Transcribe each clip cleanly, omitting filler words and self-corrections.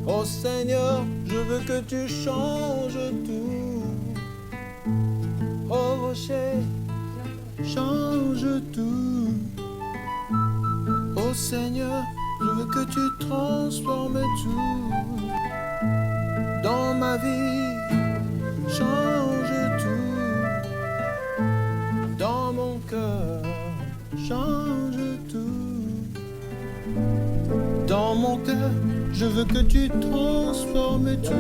Oh Seigneur, je veux que tu changes tout. Oh rocher, change tout. Oh Seigneur, je veux que tu transformes tout. Dans ma vie, change tout. Dans mon cœur, change tout. Dans mon cœur, je veux que tu transformes tout.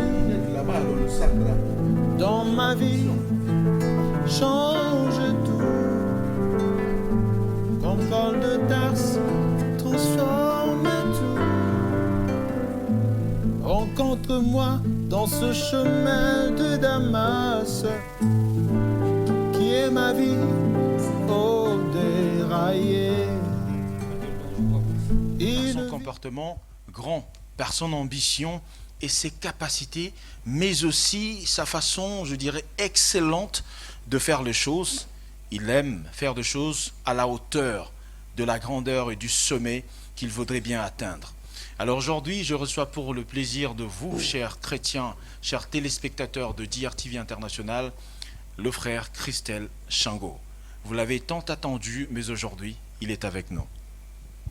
Là-bas, le sac là. Dans ma vie, change tout. Quand Paul de Tarse, transforme tout. Rencontre-moi dans ce chemin de Damas qui est ma vie, oh déraillée. Son comportement grand, par son ambition et ses capacités, mais aussi sa façon, je dirais, excellente de faire les choses. Il aime faire des choses à la hauteur de la grandeur et du sommet qu'il voudrait bien atteindre. Alors aujourd'hui, je reçois pour le plaisir de vous, chers chrétiens, chers téléspectateurs de DRTV International, le frère Christelle Shango. Vous l'avez tant attendu, mais aujourd'hui, il est avec nous.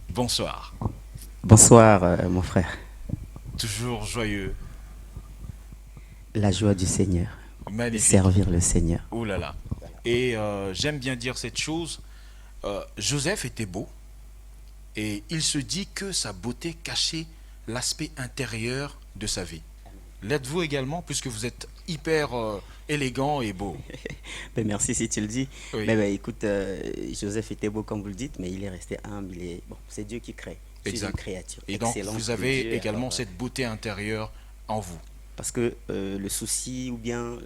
Bonsoir. Bonsoir, mon frère. Toujours joyeux. La joie du Seigneur. Magnifique. Servir le Seigneur. Oh là là. Et j'aime bien dire cette chose. Joseph était beau. Et il se dit que sa beauté cachait l'aspect intérieur de sa vie. L'êtes-vous également, puisque vous êtes hyper élégant et beau? Ben, merci si tu le dis. Oui. Ben, écoute, Joseph était beau comme vous le dites, mais il est resté humble. Bon, c'est Dieu qui crée. C'est une créature. Et donc excellente vous avez de Dieu, également alors, cette beauté intérieure en vous. parce que le souci ou bien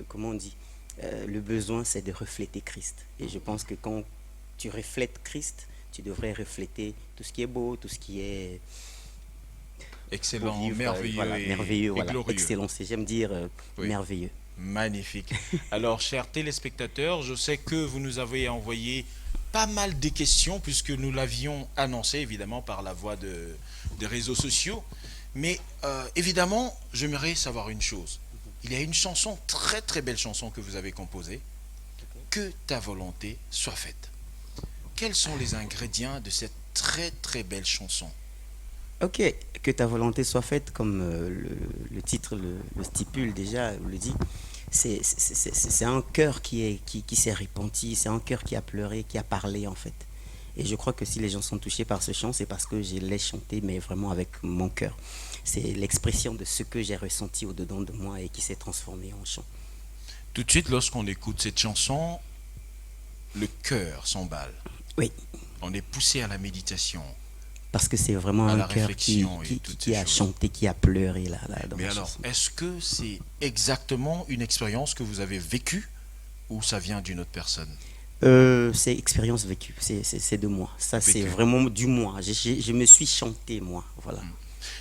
comment on dit, le besoin, c'est de refléter Christ. Et je pense que quand tu reflètes Christ, tu devrais refléter tout ce qui est beau, tout ce qui est Excellent, vivre, merveilleux, voilà, et, merveilleux, et voilà. glorieux. Excellent, j'aime dire Oui. merveilleux. Magnifique. Alors, chers téléspectateurs, je sais que vous nous avez envoyé pas mal de questions, puisque nous l'avions annoncé, évidemment, par la voie des réseaux sociaux. Mais, évidemment, j'aimerais savoir une chose. Il y a une chanson, très très belle chanson que vous avez composée, « Que ta volonté soit faite ». Quels sont les ingrédients de cette très très belle chanson? Ok, que ta volonté soit faite, comme le titre le stipule déjà, le dit. C'est un cœur qui s'est repenti, c'est un cœur qui a pleuré, qui a parlé en fait. Et je crois que si les gens sont touchés par ce chant, c'est parce que je l'ai chanté, mais vraiment avec mon cœur. C'est l'expression de ce que j'ai ressenti au-dedans de moi et qui s'est transformé en chant. Tout de suite, lorsqu'on écoute cette chanson, le cœur s'emballe. Oui. On est poussé à la méditation. Parce que c'est vraiment À un la cœur réflexion et toutes qui ces a choses. chanté, qui a pleuré là dans Mais la alors, chanson. est-ce que c'est exactement une expérience que vous avez vécue ou ça vient d'une autre personne? C'est expérience vécue, c'est de moi. Ça, c'est Vécu. vraiment du moi. Je me suis chanté, moi. Voilà.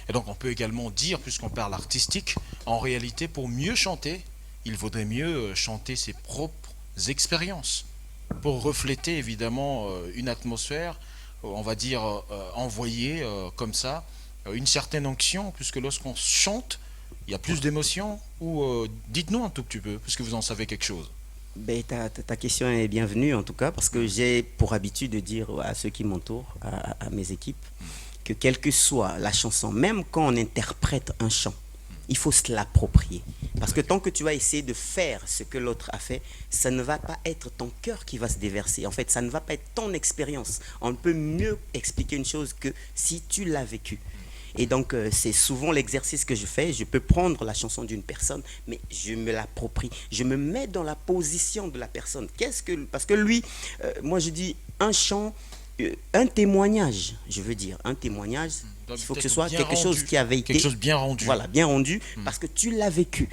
Et donc, on peut également dire, puisqu'on parle artistique, en réalité, pour mieux chanter, il vaudrait mieux chanter ses propres expériences pour refléter, évidemment, une atmosphère, on va dire, envoyée comme ça, une certaine onction, puisque lorsqu'on chante, il y a plus d'émotion. Ou dites-nous un tout petit peu, puisque vous en savez quelque chose. Ben, ta question est bienvenue en tout cas, parce que j'ai pour habitude de dire à ceux qui m'entourent, à mes équipes, que quelle que soit la chanson, même quand on interprète un chant, il faut se l'approprier. Parce que tant que tu vas essayer de faire ce que l'autre a fait, ça ne va pas être ton cœur qui va se déverser. En fait, ça ne va pas être ton expérience. On ne peut mieux expliquer une chose que si tu l'as vécu. Et donc, c'est souvent l'exercice que je fais. Je peux prendre la chanson d'une personne, mais je me l'approprie. Je me mets dans la position de la personne. Parce que lui, moi je dis un chant, un témoignage, je veux dire, un témoignage, il faut que ce soit quelque chose qui avait été... Quelque chose bien rendu. Voilà, bien rendu, parce que tu l'as vécu.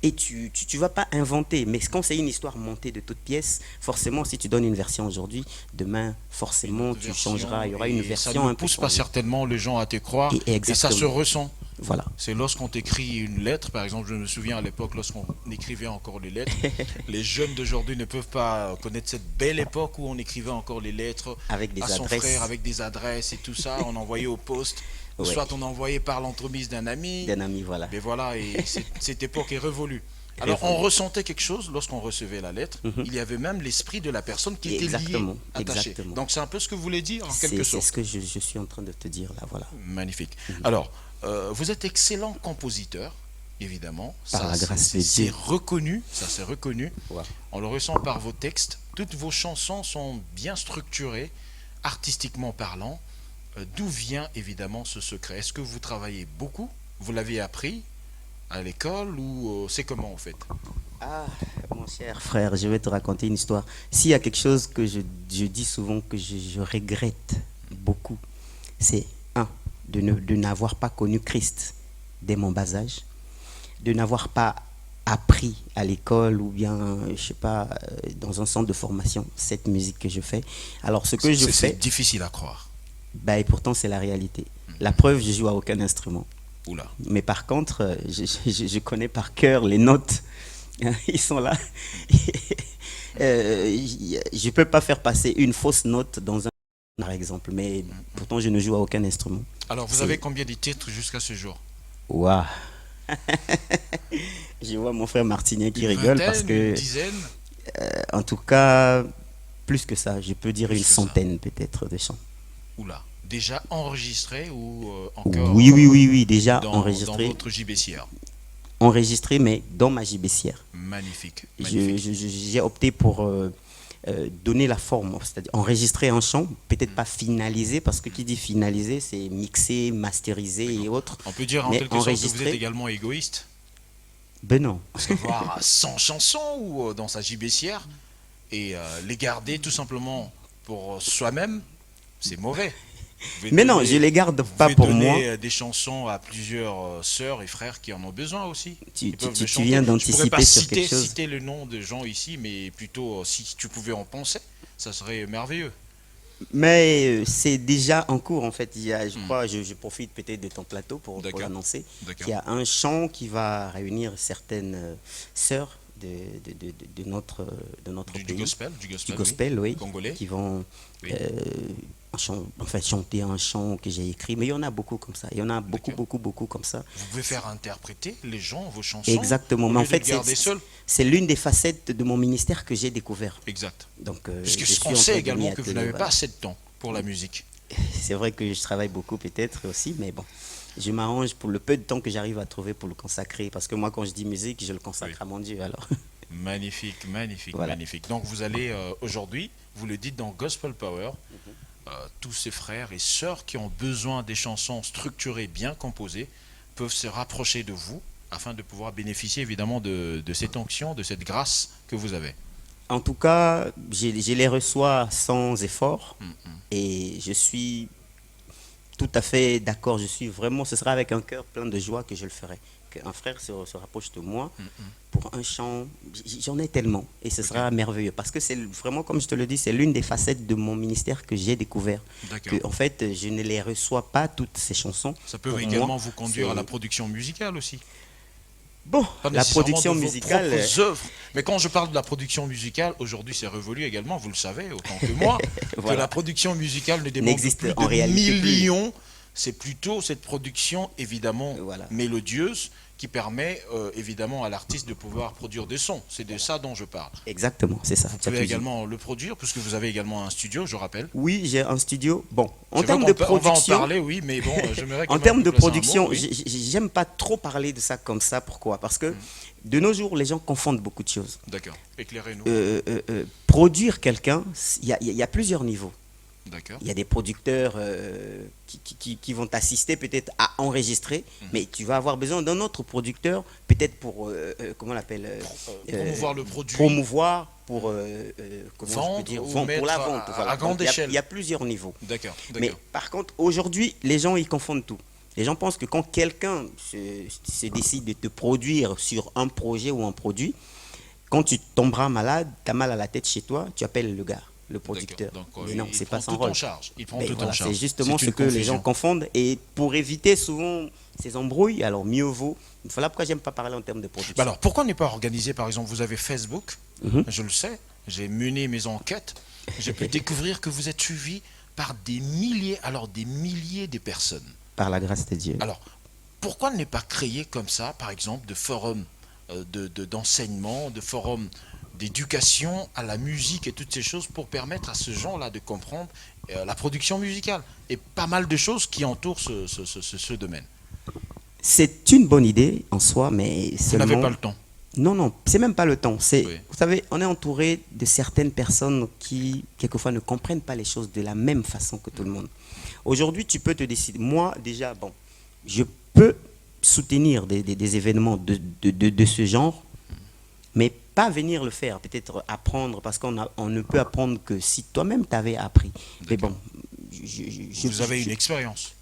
Et tu vas pas inventer. Mais quand c'est une histoire montée de toutes pièces, forcément, si tu donnes une version aujourd'hui, demain, forcément, tu changeras. Il y aura une version ça ne un peu pousse pas changée. certainement les gens à te croire. Et Et ça se exactement. ressent. Voilà. C'est lorsqu'on t'écrit une lettre, par exemple, je me souviens à l'époque, lorsqu'on écrivait encore les lettres, les jeunes d'aujourd'hui ne peuvent pas connaître cette belle époque où on écrivait encore les lettres Avec des à son adresses. frère, avec des adresses et tout ça, on envoyait au poste, ou Ouais. soit on envoyait par l'entremise d'un ami. D'un ami, voilà. Mais voilà, et cette époque est révolue. Alors, on ressentait quelque chose lorsqu'on recevait la lettre. Il y avait même l'esprit de la personne qui était liée, Exactement, attachée. exactement. Donc, c'est un peu ce que vous voulez dire, en quelque C'est sorte. ce que je suis en train de te dire là, voilà. Magnifique. Alors, vous êtes excellent compositeur, évidemment. Par la grâce de c'est Dieu. reconnu, ça c'est reconnu. Ouais. On le ressent par vos textes. Toutes vos chansons sont bien structurées, artistiquement parlant. D'où vient évidemment ce secret? Est-ce que vous travaillez beaucoup? Vous l'avez appris à l'école ou c'est comment en fait? Ah, mon cher frère, je vais te raconter une histoire. S'il y a quelque chose que je dis souvent que je regrette beaucoup, c'est de n'avoir pas connu Christ dès mon bas âge, de n'avoir pas appris à l'école ou bien, je sais pas, dans un centre de formation, cette musique que je fais. Alors, ce que je fais, C'est difficile à croire. bah, et pourtant, c'est la réalité. La preuve, je joue à aucun instrument. Oula. Mais par contre, je connais par cœur les notes. Ils sont là. Je ne peux pas faire passer une fausse note dans un, par exemple. Mais pourtant, je ne joue à aucun instrument. Alors, vous C'est- avez combien de titres jusqu'à ce jour? Waouh. Je vois mon frère Martinien qui Une rigole vingtaine, parce que, une dizaine? en tout cas, plus que ça, je peux dire Plus une que ça. centaine peut-être de chants. Oula. Déjà enregistré ou encore Oui, déjà dans enregistré, votre gibecière? enregistré, mais dans ma gibecière. Magnifique. Magnifique. J'ai opté pour donner la forme, c'est-à-dire enregistrer un chant, peut-être pas finalisé, parce que qui dit finalisé, c'est mixé, masterisé et autres. On peut dire en Mais quelque sorte que vous enregistré- êtes également égoïste? Ben non. Avoir 100 chansons ou dans sa gibecière et les garder tout simplement pour soi-même, c'est mauvais. Vous pouvez Mais non, donner- je les garde vous pas pouvez pour donner, moi. des chansons à plusieurs sœurs et frères qui en ont besoin aussi. Tu- Ils peuvent tu- le tu chanter. viens Je pourrais d'anticiper pas sur quelque chose. citer le nom de gens ici, mais plutôt si tu pouvais en penser, ça serait merveilleux. Mais c'est déjà en cours en fait. Il y a, je crois, je profite peut-être de ton plateau pour D'accord. l'annoncer. D'accord. Il y a un chant qui va réunir certaines sœurs de notre Du pays. gospel, Du oui. gospel, oui, Congolais. qui vont Oui. chanter un chant que j'ai écrit. Mais il y en a beaucoup comme ça. Il y en a beaucoup, D'accord. beaucoup comme ça. Vous pouvez faire interpréter les gens, vos chansons. Exactement. Au Mais en lieu de fait, le garder seul. c'est l'une des facettes de mon ministère que j'ai découvert. Exact. Donc, Puisque je ce suis qu'on en sait train de également m'y que vous atteler, n'avez voilà. pas assez de temps pour la musique. C'est vrai que je travaille beaucoup peut-être aussi, mais bon, je m'arrange pour le peu de temps que j'arrive à trouver pour le consacrer. Parce que moi, quand je dis musique, je le consacre Oui. à mon Dieu. Alors, Magnifique, magnifique, Voilà. magnifique. Donc vous allez aujourd'hui, vous le dites dans Gospel Power, tous ces frères et sœurs qui ont besoin des chansons structurées, bien composées, peuvent se rapprocher de vous afin de pouvoir bénéficier évidemment de cette onction, de cette grâce que vous avez. en tout cas, je les reçois sans effort et je suis tout à fait d'accord. Je suis vraiment, ce sera avec un cœur plein de joie que je le ferai. Qu'un frère se rapproche de moi pour un chant, j'en ai tellement et ce sera merveilleux parce que c'est vraiment, comme je te le dis, c'est l'une des facettes de mon ministère que j'ai découvert. D'accord. Que, en fait, je ne les reçois pas toutes ces chansons. Ça peut Pour également moi, vous conduire à c'est- la production musicale aussi. Bon, Pas la nécessairement production de vos musicale, propres œuvres. Mais quand je parle de la production musicale, aujourd'hui c'est révolu également, vous le savez autant que moi, que Voilà. la production musicale ne demande N'existe plus en de réalité plus. millions. C'est plutôt cette production évidemment Voilà. mélodieuse qui permet évidemment à l'artiste de pouvoir produire des sons. C'est de ça dont je parle. exactement, c'est ça. Vous tu as pouvez tout dit. également le produire puisque vous avez également un studio, je rappelle. Oui, j'ai un studio. Bon, en Je veux termes qu'on de peut- on va en production, parler, oui, mais bon, j'aimerais quand en même termes de placer un mot, production, oui. j'aime pas trop parler de ça comme ça. Pourquoi? Parce que de nos jours, les gens confondent beaucoup de choses. D'accord. Éclairez-nous. Produire quelqu'un, il y a plusieurs niveaux. D'accord. Il y a des producteurs qui vont t'assister peut-être à enregistrer, mais tu vas avoir besoin d'un autre producteur, peut-être pour, comment on l'appelle Promouvoir le produit. promouvoir, pour, comment Vendre je peux dire, ou pour mettre la vente. à Voilà. grande Donc, échelle. il y a plusieurs niveaux. D'accord. Mais D'accord. par contre, aujourd'hui, les gens, ils confondent tout. Les gens pensent que quand quelqu'un se décide de te produire sur un projet ou un produit, quand tu tomberas malade, tu as mal à la tête chez toi, tu appelles le gars, le producteur. Donc, Mais non, il c'est prend pas son tout rôle. en charge. Il prend Ben tout voilà, en charge. c'est justement C'est ce une que les confusion. gens confondent. Et pour éviter souvent ces embrouilles, alors mieux vaut. Voilà pourquoi j'aime pas parler en termes de production. Bah alors, pourquoi ne pas organiser, par exemple, vous avez Facebook, Mhm. je le sais, j'ai mené mes enquêtes, j'ai pu découvrir que vous êtes suivi par des milliers, alors des milliers de personnes. Par la grâce de Dieu. Alors, pourquoi ne pas créer comme ça, par exemple, de forums d'enseignement, de forums d'éducation à la musique et toutes ces choses pour permettre à ce gens-là de comprendre la production musicale et pas mal de choses qui entourent ce domaine. C'est une bonne idée en soi, mais Vous seulement... n'avez pas le temps. Non, non, c'est même pas le temps. C'est, Oui. vous savez, on est entouré de certaines personnes qui, quelquefois, ne comprennent pas les choses de la même façon que tout le monde. Aujourd'hui, tu peux te décider. Moi, déjà, bon, je peux soutenir des événements de ce genre, mais pas venir le faire, peut-être apprendre, parce on ne peut apprendre que si toi-même t'avais appris. Mais bon, Vous avez une expérience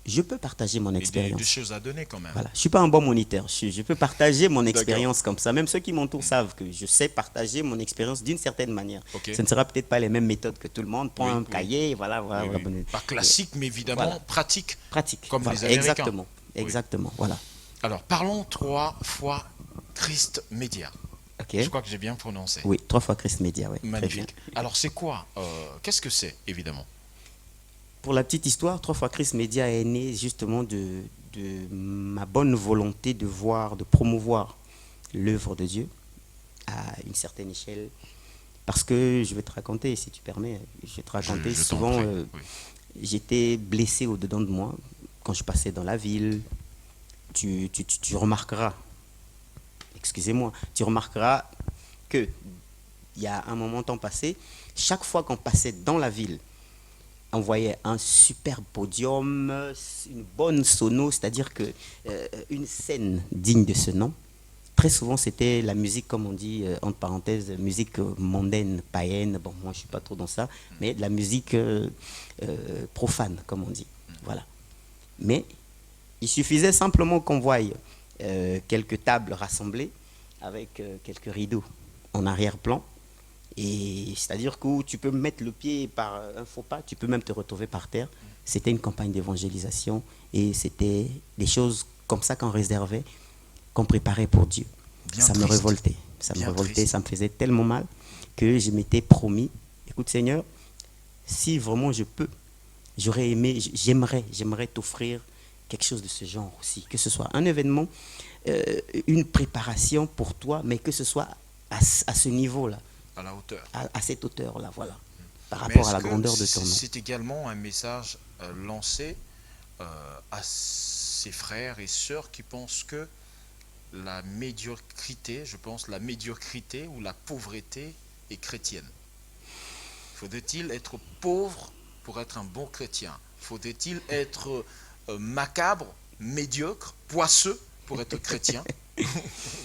je peux partager mon et expérience. des choses à donner quand même. Voilà. Je ne suis pas un bon moniteur. Je peux partager mon expérience comme ça. Même ceux qui m'entourent savent que je sais partager mon expérience d'une certaine manière. Ok. Ce ne sera peut-être pas les mêmes méthodes que tout le monde. Prends Oui, un oui. cahier, voilà. Oui, oui. Voilà. Pas classique, mais évidemment Voilà. pratique. Pratique. Comme Voilà. les Américains. Exactement. Oui. Exactement. Voilà. Alors, parlons 3 fois Christ Média. Ok. Je crois que j'ai bien prononcé. Oui, 3 fois Christ Media. Oui. Très bien. Magnifique. Alors, c'est quoi qu'est-ce que c'est, évidemment? Pour la petite histoire, 3 fois Christ Media est né justement de ma bonne volonté de voir, de promouvoir l'œuvre de Dieu à une certaine échelle. Parce que je vais te raconter, si tu permets, je vais te raconter, Je t'en souvent prie, oui. j'étais blessé au-dedans de moi. Quand je passais dans la ville, tu remarqueras, excusez-moi, tu remarqueras que il y a un moment temps passé, chaque fois qu'on passait dans la ville, on voyait un superbe podium, une bonne sono, c'est-à-dire que une scène digne de ce nom. Très souvent, c'était la musique, comme on dit, entre parenthèses, musique mondaine, païenne. Bon, moi, je suis pas trop dans ça, mais de la musique profane, comme on dit. Voilà. Mais il suffisait simplement qu'on voie quelques tables rassemblées avec quelques rideaux en arrière-plan. Et c'est-à-dire que tu peux mettre le pied par un faux pas, tu peux même te retrouver par terre. C'était une campagne d'évangélisation et c'était des choses comme ça qu'on réservait, qu'on préparait pour Dieu. Bien ça me triste. révoltait, ça me Bien révoltait, triste. ça me faisait tellement mal que je m'étais promis, écoute Seigneur, si vraiment je peux, j'aurais aimé, j'aimerais t'offrir quelque chose de ce genre aussi, que ce soit un événement, une préparation pour toi, mais que ce soit à ce niveau-là. À la hauteur. À cette hauteur-là, voilà, par Mais rapport à est-ce la que grandeur de ton nom. c'est également un message lancé à ses frères et sœurs qui pensent que la médiocrité, je pense, la médiocrité ou la pauvreté est chrétienne. Faudrait-il être pauvre pour être un bon chrétien? Faudrait-il être macabre, médiocre, poisseux pour être chrétien?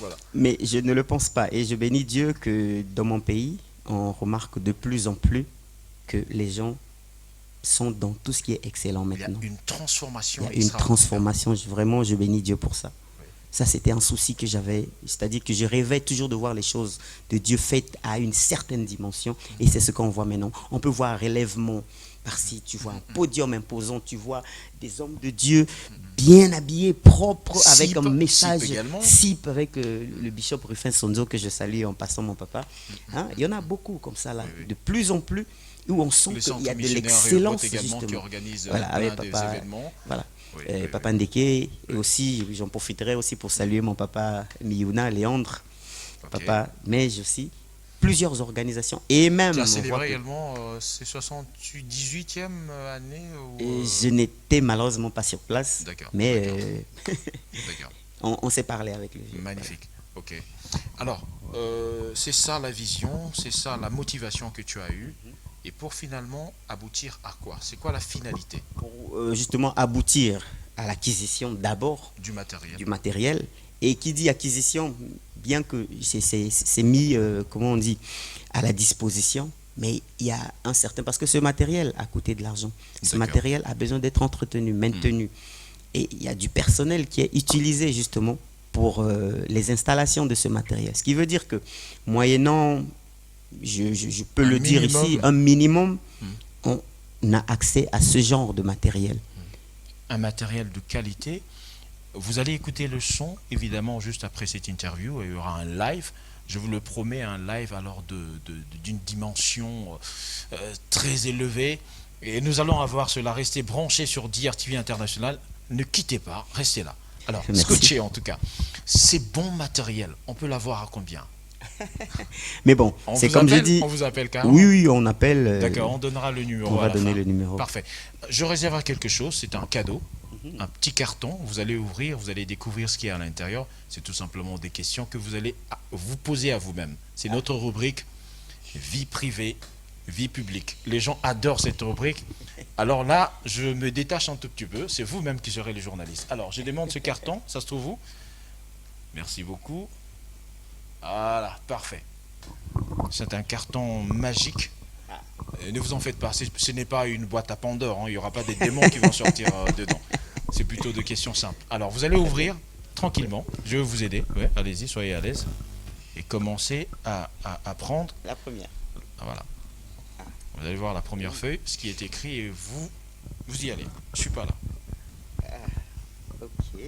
Voilà. Mais je ne le pense pas. Et je bénis Dieu que dans mon pays, on remarque de plus en plus que les gens sont dans tout ce qui est excellent Il y a maintenant. une transformation. Il y a une extraordinaire. transformation. Vraiment, je bénis Dieu pour ça. Oui. Ça, c'était un souci que j'avais. C'est-à-dire que je rêvais toujours de voir les choses de Dieu faites à une certaine dimension. Et c'est ce qu'on voit maintenant. On peut voir un relèvement par-ci. Tu vois un podium imposant. Tu vois des hommes de Dieu bien habillés, propres, avec Sip, un message. Sip également. Sip avec le bishop Rufin Sonzo, que je salue en passant mon papa. Hein, il y en a beaucoup comme ça, là. Oui, oui. De plus en plus, où on sent Le qu'il centre y a de missionnaire l'excellence, Réhoboth également qui justement. organise Voilà, plein avec des papa. événements. Voilà. Oui, Papa Ndeke, et aussi, j'en profiterai aussi pour saluer mon papa Miyuna, Léandre, Ok. papa Neige aussi, plusieurs organisations, et même, Qui a on voit célébré que- également ses 18e année ou, et je n'étais malheureusement pas sur place, D'accord, mais d'accord. on s'est parlé avec lui. Magnifique. Ok. Alors, c'est ça la vision, c'est ça la motivation que tu as eue. Et pour finalement aboutir à quoi? C'est quoi la finalité Pour justement aboutir à l'acquisition d'abord du matériel? du matériel. Et qui dit acquisition, bien que c'est mis, comment on dit, à la disposition, mais il y a un certain... Parce que ce matériel a coûté de l'argent. Ce D'accord. matériel a besoin d'être entretenu, maintenu. Et il y a du personnel qui est utilisé justement pour les installations de ce matériel. Ce qui veut dire que, moyennant, je peux Un le dire minimum. ici, un minimum, on a accès à ce genre de matériel. Un matériel de qualité Vous allez écouter le son, évidemment, juste après cette interview. Il y aura un live. Je vous le promets, un live alors d'une dimension très élevée. Et nous allons avoir cela. Restez branchés sur DRTV International. Ne quittez pas, restez là. Alors, Merci. scotché en tout cas. C'est bon matériel. On peut l'avoir à combien? Mais bon, c'est comme j'ai dit. On vous appelle carrément. Oui, on appelle. D'accord, on donnera le numéro. On à va la donner fin. le numéro. Parfait. Je réserve quelque chose, c'est un cadeau, un petit carton. Vous allez ouvrir, vous allez découvrir ce qu'il y a à l'intérieur. C'est tout simplement des questions que vous allez vous poser à vous-même. C'est notre rubrique vie privée, vie publique. Les gens adorent cette rubrique. Alors là, je me détache un tout petit peu. C'est vous-même qui serez les journalistes. Alors, je demande ce carton. Ça se trouve où? Merci beaucoup. Voilà, parfait. C'est un carton magique. Ne vous en faites pas, ce n'est pas une boîte à Pandore, hein. Il n'y aura pas des démons qui vont sortir dedans. C'est plutôt des questions simples. Alors, vous allez ouvrir tranquillement. Je vais vous aider. Ouais, allez-y, soyez à l'aise. Et commencez à prendre. La première. Voilà. Vous allez voir la première feuille, ce qui est écrit, et vous y allez. Je ne suis pas là. Ok.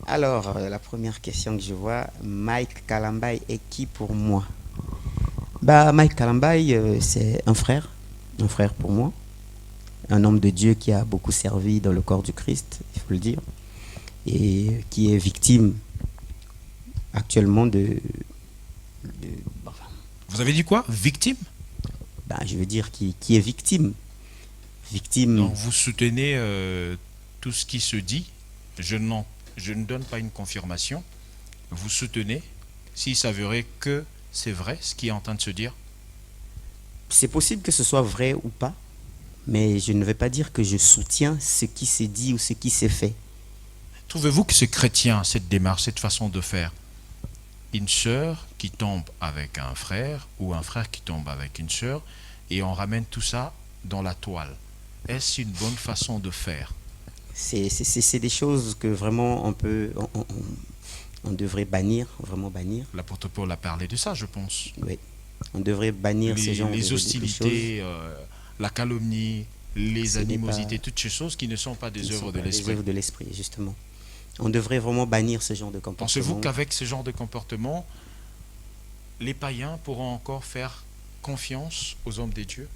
Alors, la première question que je vois, Mike Kalambaye est qui pour moi? Mike Kalambaye, c'est un frère pour moi, un homme de Dieu qui a beaucoup servi dans le corps du Christ, il faut le dire, et qui est victime actuellement Vous avez dit quoi? Victime? je veux dire qui est victime. Donc vous soutenez tout ce qui se dit. Je ne donne pas une confirmation. Vous soutenez s'il s'avérait que c'est vrai ce qui est en train de se dire? C'est possible que ce soit vrai ou pas, mais je ne vais pas dire que je soutiens ce qui s'est dit ou ce qui s'est fait. Trouvez-vous que c'est chrétien, cette démarche, cette façon de faire? Une sœur qui tombe avec un frère ou un frère qui tombe avec une sœur et on ramène tout ça dans la toile. Est-ce une bonne façon de faire? C'est des choses que vraiment on devrait bannir, vraiment bannir. L'apôtre Paul a parlé de ça, je pense. Oui, on devrait bannir ces genres les de hostilités, la calomnie, les Ce n'est animosités, pas- toutes ces choses qui ne sont pas des qui ne œuvres sont de pas des l'esprit. œuvres de l'esprit, justement. On devrait vraiment bannir ce genre de comportement. Pensez-vous qu'avec ce genre de comportement, les païens pourront encore faire confiance aux hommes des dieux?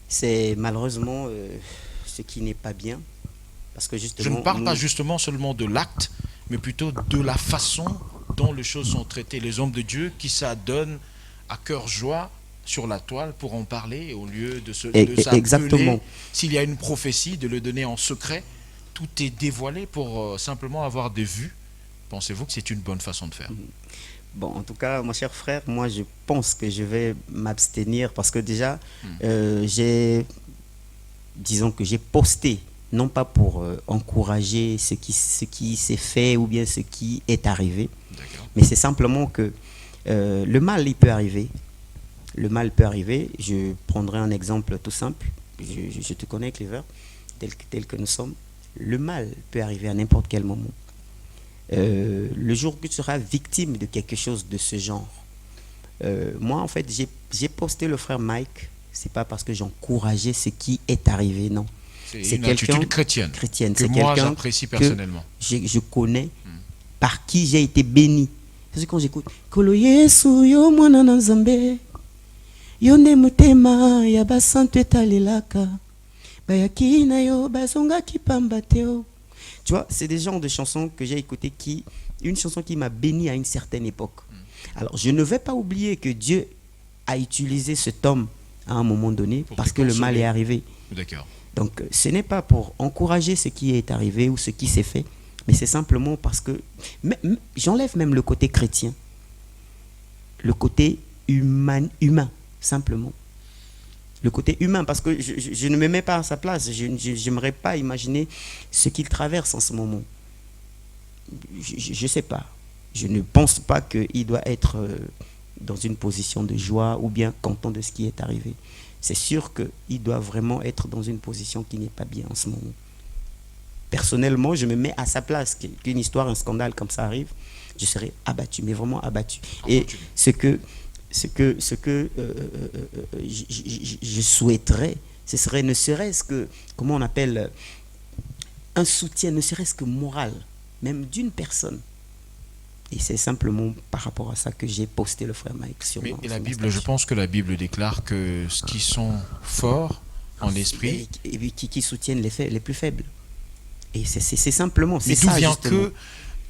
C'est malheureusement ce qui n'est pas bien. Parce que justement, Je ne parle pas justement seulement de l'acte, mais plutôt de la façon dont les choses sont traitées. Les hommes de Dieu qui s'adonnent à cœur joie sur la toile pour en parler au lieu de s'appeler. Exactement. S'il y a une prophétie, de le donner en secret. Tout est dévoilé pour simplement avoir des vues. Pensez-vous que c'est une bonne façon de faire? Bon, en tout cas, mon cher frère, moi je pense que je vais m'abstenir parce que déjà, disons que j'ai posté, non pas pour encourager ce qui s'est fait ou bien ce qui est arrivé, mais c'est simplement que le mal, il peut arriver. Le mal peut arriver. Je prendrai un exemple tout simple. Je te connais, Cleaver, tel que nous sommes. Le mal peut arriver à n'importe quel moment. Le jour que tu seras victime de quelque chose de ce genre, moi en fait j'ai posté le frère Mike, c'est pas parce que j'encourageais ce qui est arrivé, non. C'est une attitude chrétienne que c'est moi quelqu'un j'apprécie personnellement. Je connais, par qui j'ai été béni. Parce que quand j'écoute Kolo Yesu yo mwana na Nzambe yo nde mutema ya basantu etalelaka bayaki na yo bazongaki pamba teo. Tu vois, c'est des genres de chansons que j'ai écoutées une chanson qui m'a béni à une certaine époque. Alors, je ne vais pas oublier que Dieu a utilisé cet homme à un moment donné parce que le mal est arrivé. D'accord. Donc, ce n'est pas pour encourager ce qui est arrivé ou ce qui s'est fait, mais c'est simplement parce que j'enlève même le côté chrétien, le côté humain simplement. Le côté humain, parce que je ne me mets pas à sa place. Je n'aimerais pas imaginer ce qu'il traverse en ce moment. Je ne sais pas. Je ne pense pas qu'il doit être dans une position de joie ou bien content de ce qui est arrivé. C'est sûr qu'il doit vraiment être dans une position qui n'est pas bien en ce moment. Personnellement, je me mets à sa place. Qu'une histoire, un scandale comme ça arrive, je serais abattu, mais vraiment abattu. Et ce que je souhaiterais, ce serait ne serait-ce que, comment on appelle, un soutien, ne serait-ce que moral, même d'une personne. Et c'est simplement par rapport à ça que j'ai posté le frère Mike sur Mais mon- et sur la mon Bible, je statut. pense que la Bible déclare que ceux qui sont forts en esprit, Et puis qui soutiennent les plus faibles. Et c'est simplement, c'est mais d'où ça vient justement. que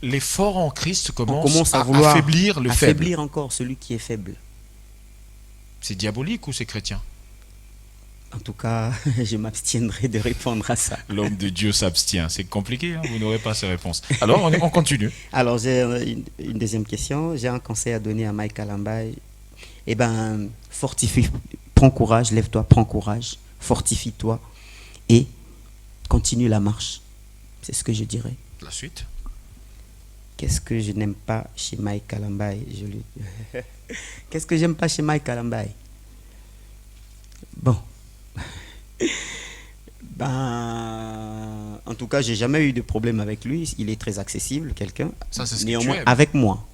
les forts en Christ On commencent commence à à vouloir affaiblir le faible. affaiblir encore celui qui est faible. C'est diabolique ou c'est chrétien? En tout cas, je m'abstiendrai de répondre à ça. L'homme de Dieu s'abstient. C'est compliqué, hein, vous n'aurez pas ces réponses. Alors, on continue. Alors, j'ai une deuxième question. J'ai un conseil à donner à Mike Kalambaye. Eh ben, fortifie, prends courage, lève-toi, prends courage, fortifie-toi et continue la marche. C'est ce que je dirais. La suite. Qu'est-ce que je n'aime pas chez Mike Kalambaye? Qu'est-ce que j'aime pas chez Mike Kalambaye? Bon. Ben, en tout cas, j'ai jamais eu de problème avec lui. Il est très accessible, quelqu'un. Ça, c'est ce que Néanmoins, tu aimes. avec moi,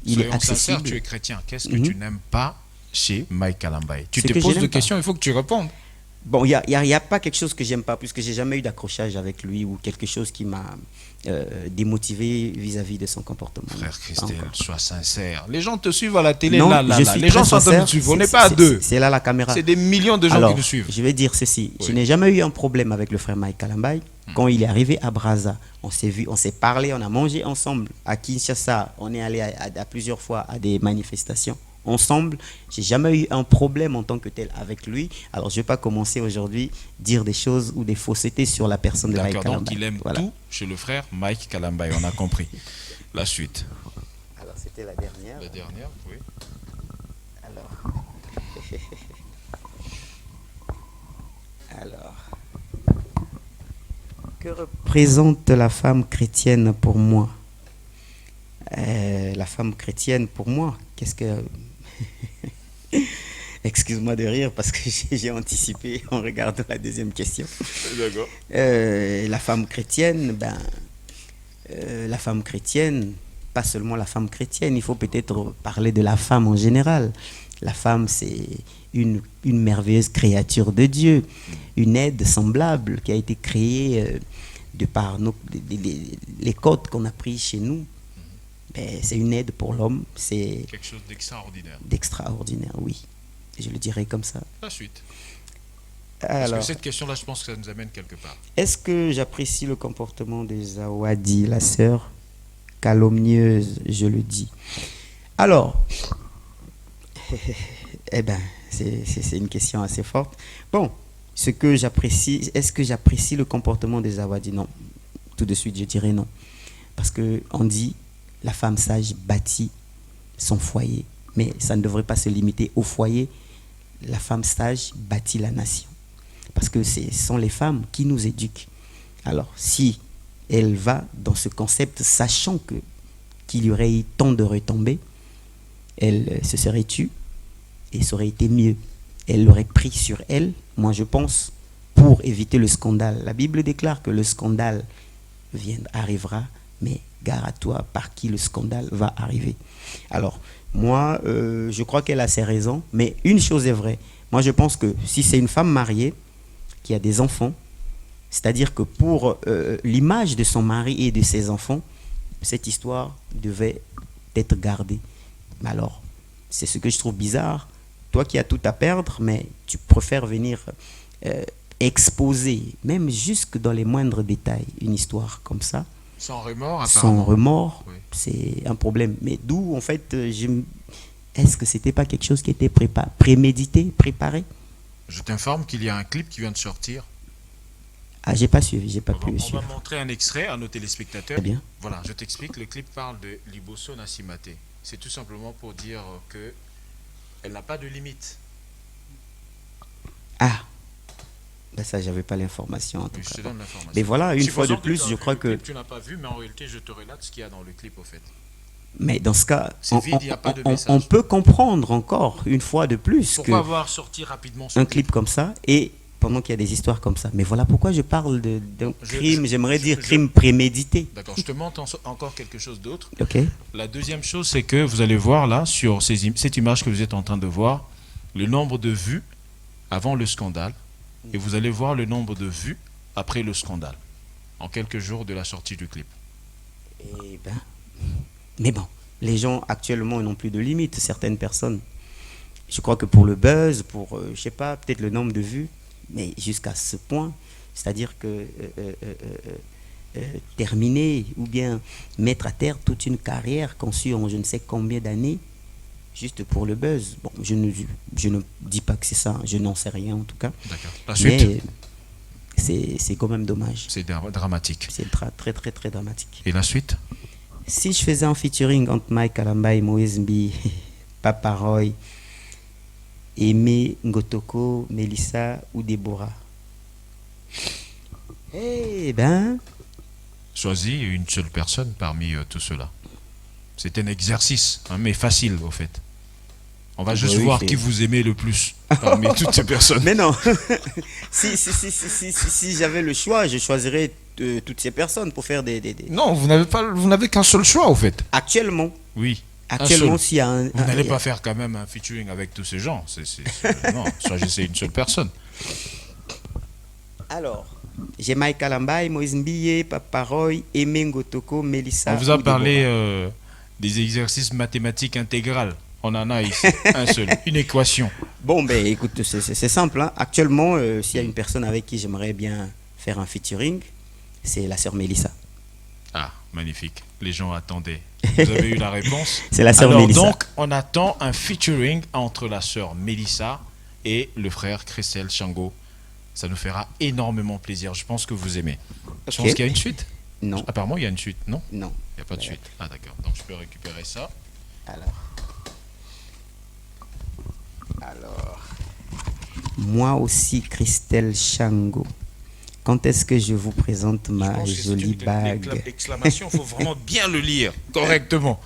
il est Soyons sincères, accessible. tu es chrétien. Qu'est-ce que Mhm. tu n'aimes pas chez Mike Kalambaye? Tu Ce te que je poses n'aime des pas. questions, il faut que tu répondes. Bon, il y a pas quelque chose que j'aime pas, puisque j'ai jamais eu d'accrochage avec lui ou quelque chose qui m'a démotivé vis-à-vis de son comportement. Frère Pas Christelle, encore. sois sincère. Les gens te suivent à la télé, Non, là. je suis Les gens très sont en train de sincère. te suivre. On n'est C'est- pas à c'est- deux. C'est là la caméra. C'est des millions de gens Alors, qui nous suivent. je vais dire ceci. Oui. Je n'ai jamais eu un problème avec le frère Mike Kalambaye. Quand il est arrivé à Brazza, on s'est vu, on s'est parlé, on a mangé ensemble. À Kinshasa, on est allé à plusieurs fois à des manifestations ensemble. J'ai jamais eu un problème en tant que tel avec lui. Alors, je vais pas commencer aujourd'hui dire des choses ou des faussetés sur la personne de Mike D'accord, donc Kalambaye. il aime Voilà. tout chez le frère Mike Kalambaye. On a compris. La suite. Alors, c'était la dernière. La dernière, oui. Alors. Alors. Que représente la femme chrétienne pour moi? La femme chrétienne pour moi, qu'est-ce que... Excuse-moi de rire parce que j'ai anticipé en regardant la deuxième question. D'accord. La femme chrétienne, la femme chrétienne, pas seulement la femme chrétienne, il faut peut-être parler de la femme en général. La femme, c'est une merveilleuse créature de Dieu, une aide semblable qui a été créée de par les codes qu'on a pris chez nous. C'est une aide pour l'homme, c'est Quelque chose d'extraordinaire. d'extraordinaire, oui. Je le dirais comme ça. La suite. Parce Alors, que cette question-là, je pense que ça nous amène quelque part. est-ce que j'apprécie le comportement de Zawadi, la sœur calomnieuse, je le dis? Alors, eh ben, c'est une question assez forte. Bon, ce que j'apprécie, est-ce que j'apprécie le comportement de Zawadi? Non. Tout de suite, je dirais non. Parce que on dit, la femme sage bâtit son foyer. Mais ça ne devrait pas se limiter au foyer. La femme sage bâtit la nation. Parce que ce sont les femmes qui nous éduquent. Alors, si elle va dans ce concept, sachant qu'il y aurait eu tant de retombées, elle se serait tue et ça aurait été mieux. Elle l'aurait pris sur elle, moi je pense, pour éviter le scandale. La Bible déclare que le scandale arrivera, mais gare à toi par qui le scandale va arriver. Alors, moi, je crois qu'elle a ses raisons, mais une chose est vraie. Moi, je pense que si c'est une femme mariée qui a des enfants, c'est-à-dire que pour l'image de son mari et de ses enfants, cette histoire devait être gardée. Mais alors, c'est ce que je trouve bizarre. Toi qui as tout à perdre, mais tu préfères venir exposer, même jusque dans les moindres détails, une histoire comme ça. Sans remords, Sans apparemment. remords, Oui. c'est un problème. Mais d'où, en fait, est-ce que c'était pas quelque chose qui était prémédité, préparé? Je t'informe qu'il y a un clip qui vient de sortir. Ah, j'ai pas suivi, j'ai pas On pu va suivre. montrer un extrait à nos téléspectateurs. Très bien. Voilà, je t'explique. Le clip parle de Liboso Nassimate. C'est tout simplement pour dire que elle n'a pas de limite. Ah, ben ça, j'avais pas l'information en tout Oui, je te cas. donne l'information. Mais voilà, une fois de Supposons que plus, tu as je vu crois le que. clip, tu n'as pas vu, mais en réalité, je te relate ce qu'il y a dans le clip, au fait. Mais dans ce cas, C'est vide, il n'y a pas de message. on peut comprendre encore une fois de plus Pourquoi que avoir sorti rapidement ce un clip comme ça et pendant qu'il y a des histoires comme ça. Mais voilà pourquoi je parle d'un crime, j'aimerais dire crime prémédité. D'accord, je te montre encore quelque chose d'autre. Ok. La deuxième chose, c'est que vous allez voir là, sur cette image que vous êtes en train de voir, le nombre de vues avant le scandale, et vous allez voir le nombre de vues après le scandale. en quelques jours de la sortie du clip. Eh ben, mais bon, les gens actuellement n'ont plus de limites, certaines personnes. Je crois que pour le buzz, pour, je sais pas, peut-être le nombre de vues, mais jusqu'à ce point, c'est-à-dire que terminer ou bien mettre à terre toute une carrière conçue en je ne sais combien d'années, juste pour le buzz. Bon, je ne dis pas que c'est ça, je n'en sais rien en tout cas. D'accord. La suite, mais c'est quand même dommage. c'est dramatique. C'est très très très dramatique. Et la suite? Si je faisais un featuring entre Mike Alamba, Moïse Mbi, Papa Roy, Aimé Ngotoko, Melissa ou Déborah, eh ben, Choisis une seule personne parmi tout cela. C'est un exercice, hein, mais facile au fait. On va juste Oui, voir c'est- qui vous aimez le plus parmi toutes ces personnes. mais non. si j'avais le choix, je choisirais toutes ces personnes pour faire des. Non, vous n'avez qu'un seul choix au fait. Actuellement, Oui. actuellement, seul. s'il y a un. Vous n'allez pas faire quand même un featuring avec tous ces gens. Non, choisissez une seule personne. Alors, j'ai Mike Alamba, Moïse Mbiye, Papa Roy, Aimé Ngotoko, Melissa. On vous a ou parlé Déborah. des exercices mathématiques intégrales. On en a ici un seul, une équation. Bon, ben écoute, c'est simple. Hein. Actuellement, s'il y a une personne avec qui j'aimerais bien faire un featuring, c'est la sœur Melissa. Ah, magnifique. Les gens attendaient. Vous avez eu la réponse. C'est la sœur Alors Mélissa. donc, on attend un featuring entre la sœur Mélissa et le frère Christelle Chango. Ça nous fera énormément plaisir. Je pense que vous aimez. Je pense Ok. qu'il y a une suite. Non, Apparemment, il y a une suite, non? non. Il n'y a pas de suite. Ah d'accord. Donc je peux récupérer ça. Alors, moi aussi, Christelle Chango. Quand est-ce que je vous présente Je ma pense que c'est jolie une bague? exclamation. Il faut vraiment bien le lire correctement.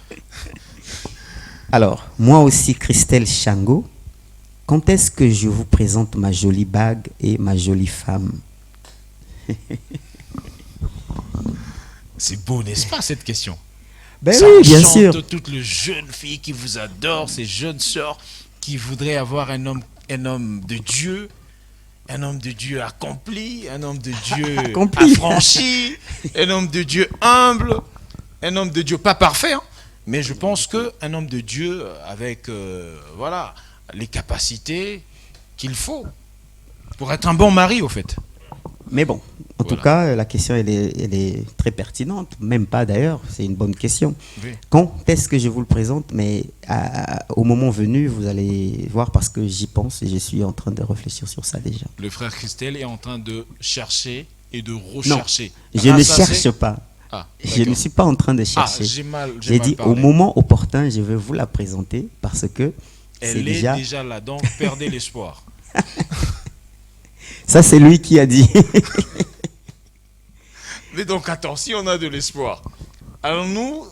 Alors, moi aussi, Christelle Chango. Quand est-ce que je vous présente ma jolie bague et ma jolie femme? C'est beau, n'est-ce pas, cette question? Ben Ça oui, bien chante sûr. toutes les jeunes filles qui vous adorent, ces jeunes sœurs qui voudraient avoir un homme de Dieu, un homme de Dieu accompli, un homme de Dieu Accompli. affranchi, un homme de Dieu humble, un homme de Dieu pas parfait, hein, mais je pense qu'un homme de Dieu avec voilà, les capacités qu'il faut pour être un bon mari, au fait. Mais bon, en tout Voilà. cas, la question, elle est très pertinente. Même pas d'ailleurs, c'est une bonne question. Oui. Quand est-ce que je vous le présente? Mais au moment venu, vous allez voir parce que j'y pense et je suis en train de réfléchir sur ça déjà. Le frère Christelle est en train de chercher et de rechercher. Je ne Rassasier- cherche pas. Ah, Je ne d'accord. suis pas en train de Ah, chercher. j'ai J'ai mal dit parlé. au moment opportun, je vais vous la présenter parce que c'est Elle est déjà. déjà là, donc perdez l'espoir. Ça, c'est lui qui a dit. Mais donc attends, si on a de l'espoir, allons-nous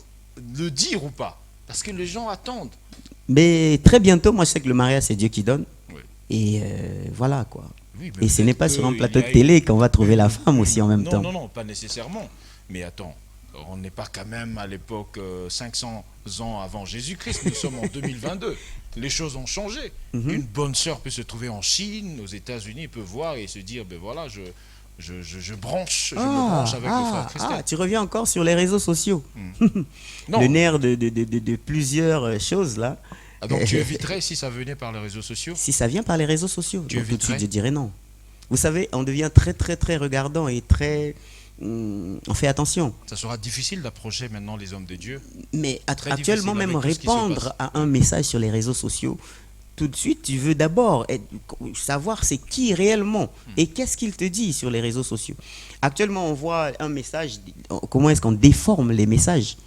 le dire ou pas? Parce que les gens attendent. Mais très bientôt, moi, je sais que le mariage, c'est Dieu qui donne. Oui. Et voilà quoi. Oui, mais Et ce n'est peut-être pas sur un qu'il plateau y a de eu- télé qu'on va trouver la femme aussi en même non, temps. Non, non, pas nécessairement. Mais attends, on n'est pas quand même à l'époque 500 ans avant Jésus-Christ. Nous sommes en 2022. Les choses ont changé. Mhm. Une bonne sœur peut se trouver en Chine, aux États-Unis, peut voir et se dire, ben voilà, je me branche avec le frère Christelle. Tu reviens encore sur les réseaux sociaux. Non. Le nerf de plusieurs choses là. Ah, donc tu éviterais si ça venait par les réseaux sociaux? Si ça vient par les réseaux sociaux, Tu donc tout de suite éviterais? je dirais non. Vous savez, on devient très très très regardant et très... on fait attention. Ça sera difficile d'approcher maintenant les hommes de Dieu. Mais Très actuellement, difficile même avec tout ce qui se répondre à un message sur les réseaux sociaux, tout de suite, tu veux d'abord savoir c'est qui réellement et qu'est-ce qu'il te dit sur les réseaux sociaux. Actuellement, on voit un message, comment est-ce qu'on déforme les messages.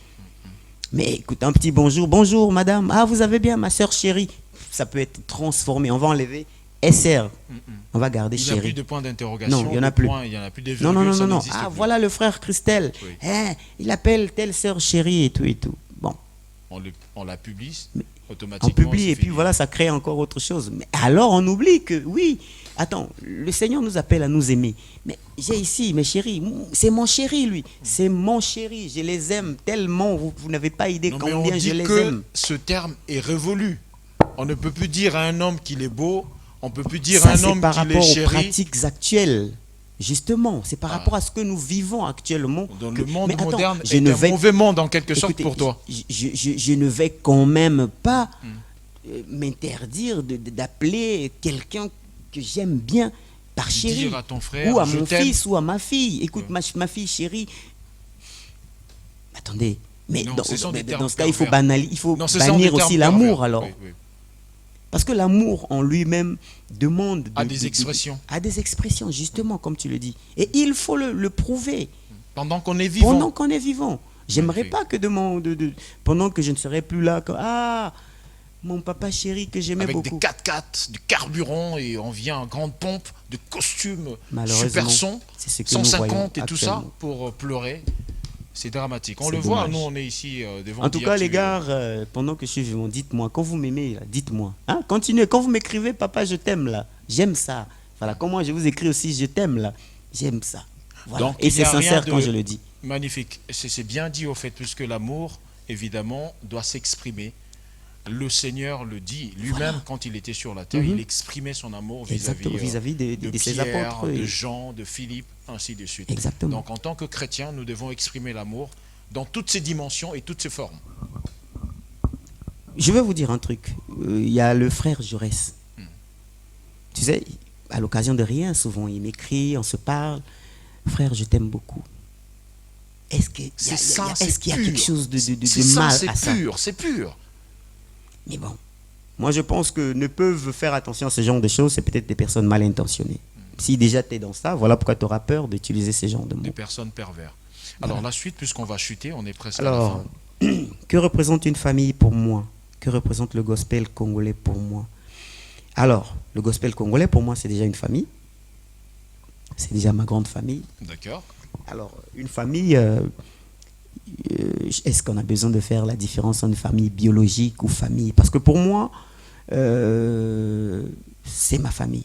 Mais écoute, un petit bonjour, bonjour madame, ah vous avez bien ma soeur chérie, ça peut être transformé, on va enlever SR, on va garder Il n'y a plus chérie. de points d'interrogation. Non, il y en a de plus. points, il n'y en a plus des Non, non, virgules, non, ça non, non. n'existe Ah, plus. voilà le frère Christelle. Oui. Hein, il appelle telle sœur chérie et tout et tout. Bon, On la publie on automatiquement. publie c'est et puis fini. voilà, ça crée encore autre chose. Mais alors on oublie que, oui, attends, le Seigneur nous appelle à nous aimer. Mais j'ai ici mes chéris, c'est mon chéri lui, c'est mon chéri, je les aime tellement, vous n'avez pas idée Non, mais on combien je dit les que aime. ce terme est révolu. On ne peut plus dire à un homme qu'il est beau, on ne peut plus dire Ça, à un c'est homme par qu'il est rapport aux chéri. pratiques actuelles. Justement, c'est par rapport à ce que nous vivons actuellement. Dans que- le monde mais attends, moderne je est ne un vais, mauvais monde en quelque sorte écoutez, pour toi. je ne vais quand même pas m'interdire d'appeler quelqu'un que j'aime bien par chérie. Dire à ton frère, Ou à je mon t'aime. fils ou à ma fille. Écoute, ma fille chérie. Attendez, mais Non, dans, ce sont des dans termes ce cas, il faut, pervers. il faut Non, ce sont bannir des termes aussi l'amour pervers. alors. Oui, oui. Parce que l'amour en lui-même demande À des expressions. à des expressions, justement, comme tu le dis. Et il faut le prouver Pendant qu'on est vivant. pendant qu'on est vivant. J'aimerais Magnifique. pas que pendant que je ne serai plus là, mon papa chéri que j'aimais Avec beaucoup. des 4x4, du carburant et on vient en grande pompe, de costumes, Malheureusement, super son, c'est ce que nous 150 voyons et tout ça actuellement. pour pleurer. C'est dramatique. On C'est le voit, dommage. nous on est ici devant En tout dire cas, les tu- gars, pendant que je suis vivant, dites-moi, quand vous m'aimez, là, dites-moi. Hein, continuez. Quand vous m'écrivez, papa, je t'aime, là, j'aime ça. Voilà, comment je vous écris aussi, je t'aime, là, j'aime ça. Voilà. Donc, Et il y c'est a rien sincère de- quand je le dis. Magnifique. C'est bien dit au fait, puisque l'amour, évidemment, doit s'exprimer. Le Seigneur le dit lui-même quand il était sur la terre, Mhm. il exprimait son amour Exactement, vis-à-vis vis-à-vis de de ses Pierre, apôtres. de et- Jean, de Philippe, ainsi de suite. Exactement. Donc en tant que chrétiens, nous devons exprimer l'amour dans toutes ses dimensions et toutes ses formes. Je vais vous dire un truc. Il y a le frère Jaurès. Tu sais, à l'occasion de rien, souvent, il m'écrit, on se parle. Frère, je t'aime beaucoup. Est-ce qu'il y, C'est ça, est-ce qu'il y a quelque chose de c'est ça, mal c'est à ça? pur, c'est pur. Mais bon, moi je pense que ne peuvent faire attention à ce genre de choses, c'est peut-être des personnes mal intentionnées. Si déjà tu es dans ça, voilà pourquoi tu auras peur d'utiliser ce genre de Des mots. personnes pervers. Alors la suite, puisqu'on va chuter, on est presque à la Alors, fin. que représente une famille pour moi? Que représente le gospel congolais pour moi? Alors, le gospel congolais pour moi c'est déjà une famille. C'est déjà ma grande famille. D'accord. Alors, une famille, est-ce qu'on a besoin de faire la différence entre une famille biologique ou famille? Parce que pour moi, c'est ma famille.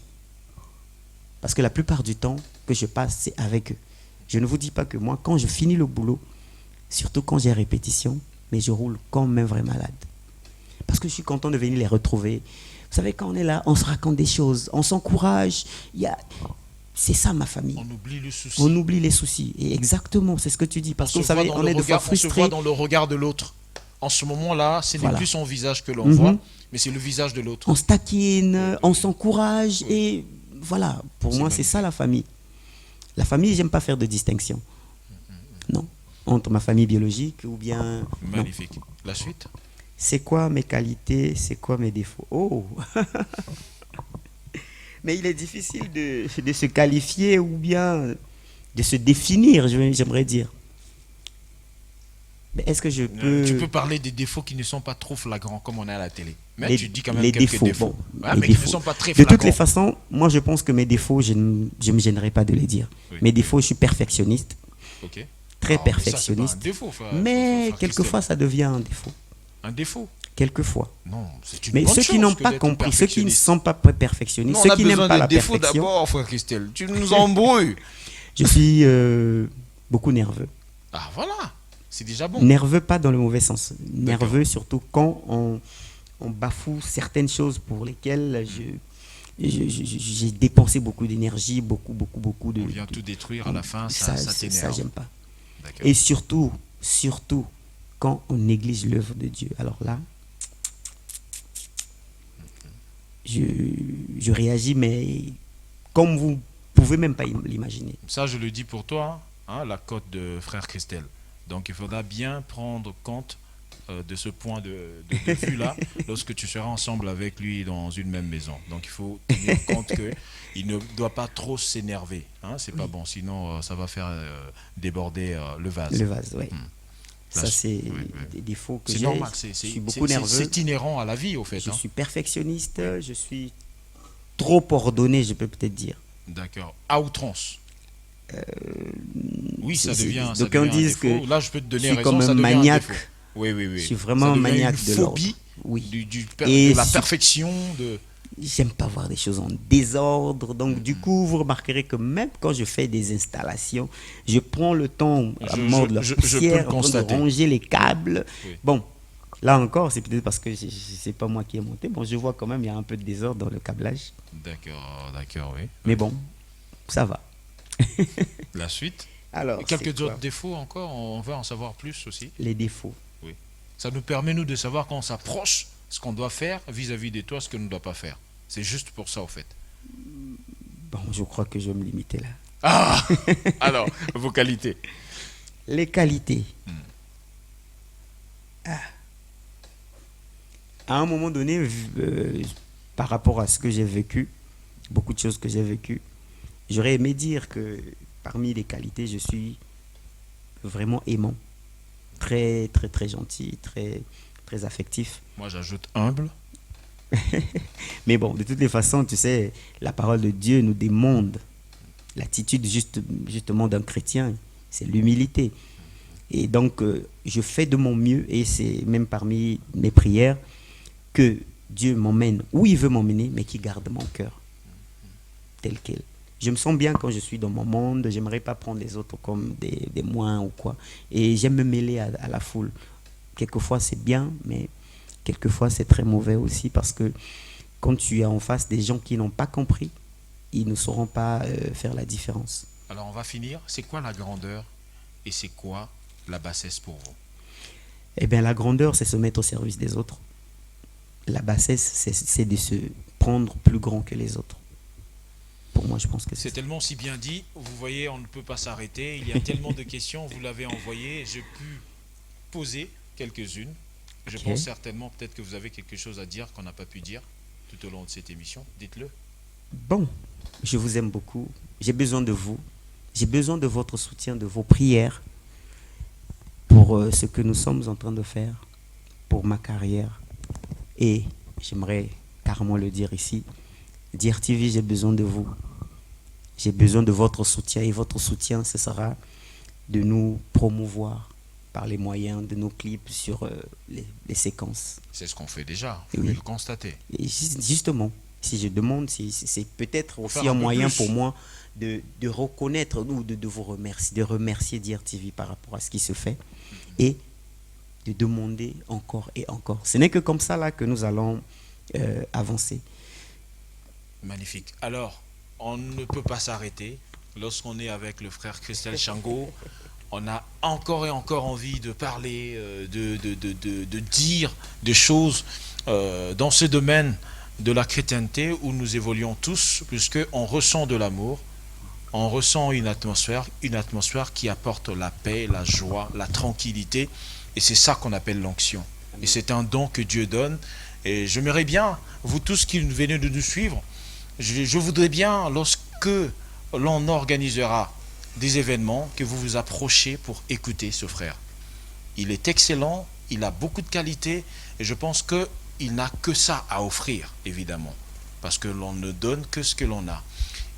Parce que la plupart du temps que je passe, c'est avec eux. Je ne vous dis pas que moi, quand je finis le boulot, surtout quand j'ai répétition, mais je roule comme un vrai malade. Parce que je suis content de venir les retrouver. Vous savez, quand on est là, on se raconte des choses, on s'encourage. C'est ça ma famille. On oublie le souci. On oublie les soucis. Et exactement, c'est ce que tu dis. Parce que vous savez, on est de fois On se frustrés. voit dans le regard de l'autre. En ce moment-là, ce n'est Voilà. plus son visage que l'on Mhm. voit, mais c'est le visage de l'autre. On se taquine, on s'encourage. Et voilà, pour C'est moi, c'est magnifique. ça la famille. La famille, j'aime pas faire de distinction. Non. Entre ma famille biologique ou bien. Non. Magnifique. La suite? C'est quoi mes qualités, c'est quoi mes défauts? Oh. Mais il est difficile de se qualifier ou bien de se définir, j'aimerais dire. Mais est-ce que je peux... Tu peux parler des défauts qui ne sont pas trop flagrants, comme on est à la télé. Mais Les- tu dis quand même les quelques défauts, défauts. bon, Ouais, les mais qui ne défauts. sont pas très De flagrants. toutes les façons, moi je pense que mes défauts, je ne me gênerai pas de les dire. Oui. Mes défauts, je suis perfectionniste, Ok. très Ah, mais ça, c'est pas perfectionniste. un défaut, Mais frère quelquefois, Christelle. ça devient un défaut. Un défaut? Quelquefois. Non, c'est une Mais bonne ceux qui chose n'ont que pas d'être compris, ceux qui ne perfectionniste. sont pas perfectionnistes, Non, ceux on a qui n'aiment besoin pas des la défauts perfection, d'abord, frère Christelle. Tu nous embrouilles. je suis beaucoup nerveux. Ah, voilà. C'est déjà bon. Nerveux, pas dans le mauvais sens. Nerveux, surtout quand on bafoue certaines choses pour lesquelles j'ai dépensé beaucoup d'énergie, beaucoup de... On vient tout détruire à la fin, Ça, ça ça, t'énerve. j'aime pas. D'accord. Et surtout, quand on néglige l'œuvre de Dieu. Alors là, je réagis, mais comme vous pouvez même pas l'imaginer. Ça, je le dis pour toi, hein, la cote de frère Christelle. Donc, il faudra bien prendre compte de ce point de vue-là lorsque tu seras ensemble avec lui dans une même maison. Donc, il faut tenir compte qu'il ne doit pas trop s'énerver. Hein, c'est pas bon, sinon ça va faire déborder le vase. Le vase, oui. Là, Ça, c'est oui, oui. des défauts que C'est j'ai. normal, Je suis beaucoup nerveux. c'est inhérent à la vie, au fait. Je hein. suis perfectionniste, je suis trop ordonné, je peux peut-être dire. D'accord. À outrance. Oui, ça c'est- devient. donc ça on devient un dit défaut. que Là, je peux te donner je suis raison. comme Ça un devient maniaque. défaut. Oui, oui, oui. Je suis vraiment Ça un devient maniaque une de l'ordre. phobie Oui. de la sur- perfection. J'aime pas voir des choses en désordre. Donc, du coup, vous remarquerez que même quand je fais des installations, je prends le temps à Je- mordre la je peux le poussière, en train de constater. ranger les câbles. Oui. Bon, là encore, c'est peut-être parce que c'est pas moi qui ai monté. Bon, je vois quand même, il y a un peu de désordre dans le câblage. D'accord, d'accord, oui. Mais bon, ça va. La suite. Alors, Quelques c'est quoi autres défauts encore, on veut en savoir plus aussi. Les défauts. Oui. Ça nous permet, nous, de savoir quand on s'approche, ce qu'on doit faire vis-à-vis de toi, ce qu'on ne doit pas faire. C'est juste pour ça, au fait. Bon, je crois que je vais me limiter là. Ah. Alors, vos qualités. Les qualités. Ah. À un moment donné, par rapport à ce que j'ai vécu, beaucoup de choses que j'ai vécues, j'aurais aimé dire que parmi les qualités, je suis vraiment aimant, très très très gentil, très très affectif. Moi, j'ajoute humble. Mais bon, de toutes les façons, tu sais, la parole de Dieu nous demande l'attitude justement d'un chrétien, c'est l'humilité. Et donc, je fais de mon mieux, et c'est même parmi mes prières, que Dieu m'emmène où il veut m'emmener, mais qu'il garde mon cœur tel quel. Je me sens bien quand je suis dans mon monde, j'aimerais pas prendre les autres comme des moins ou quoi. Et j'aime me mêler à la foule. Quelquefois c'est bien, mais quelquefois c'est très mauvais aussi, parce que quand tu as en face des gens qui n'ont pas compris, ils ne sauront pas faire la différence. Alors, on va finir. C'est quoi la grandeur et c'est quoi la bassesse pour vous? Eh bien, la grandeur, c'est se mettre au service des autres. La bassesse, c'est de se prendre plus grand que les autres. Pour moi, je pense que C'est tellement si bien dit. Vous voyez, on ne peut pas s'arrêter. Il y a tellement de questions. Vous l'avez envoyé. J'ai pu poser quelques-unes. Je Ok. pense certainement peut-être que vous avez quelque chose à dire qu'on n'a pas pu dire tout au long de cette émission. Dites-le. Bon, je vous aime beaucoup. J'ai besoin de vous. J'ai besoin de votre soutien, de vos prières pour ce que nous sommes en train de faire, pour ma carrière. Et j'aimerais carrément le dire ici, DRTV, j'ai besoin de vous. J'ai besoin de votre soutien. Et votre soutien, ce sera de nous promouvoir par les moyens de nos clips sur les séquences. C'est ce qu'on fait déjà. Vous Oui. pouvez le constater. Et justement, si je demande, c'est peut-être aussi faire un un peu moyen plus. pour moi de reconnaître ou de vous remercier, de remercier DRTV par rapport à ce qui se fait et de demander encore et encore. Ce n'est que comme ça là que nous allons avancer. Magnifique. Alors, on ne peut pas s'arrêter. Lorsqu'on est avec le frère Christelle Shango, on a encore et encore envie de parler, de dire des choses dans ce domaine de la chrétienté où nous évoluons tous, puisqu'on ressent de l'amour, on ressent une atmosphère qui apporte la paix, la joie, la tranquillité, et c'est ça qu'on appelle l'onction. Et c'est un don que Dieu donne. Et j'aimerais bien, vous tous qui venez de nous suivre, je voudrais bien, lorsque l'on organisera des événements, que vous vous approchiez pour écouter ce frère. Il est excellent, il a beaucoup de qualités, et je pense qu'il n'a que ça à offrir, évidemment, parce que l'on ne donne que ce que l'on a.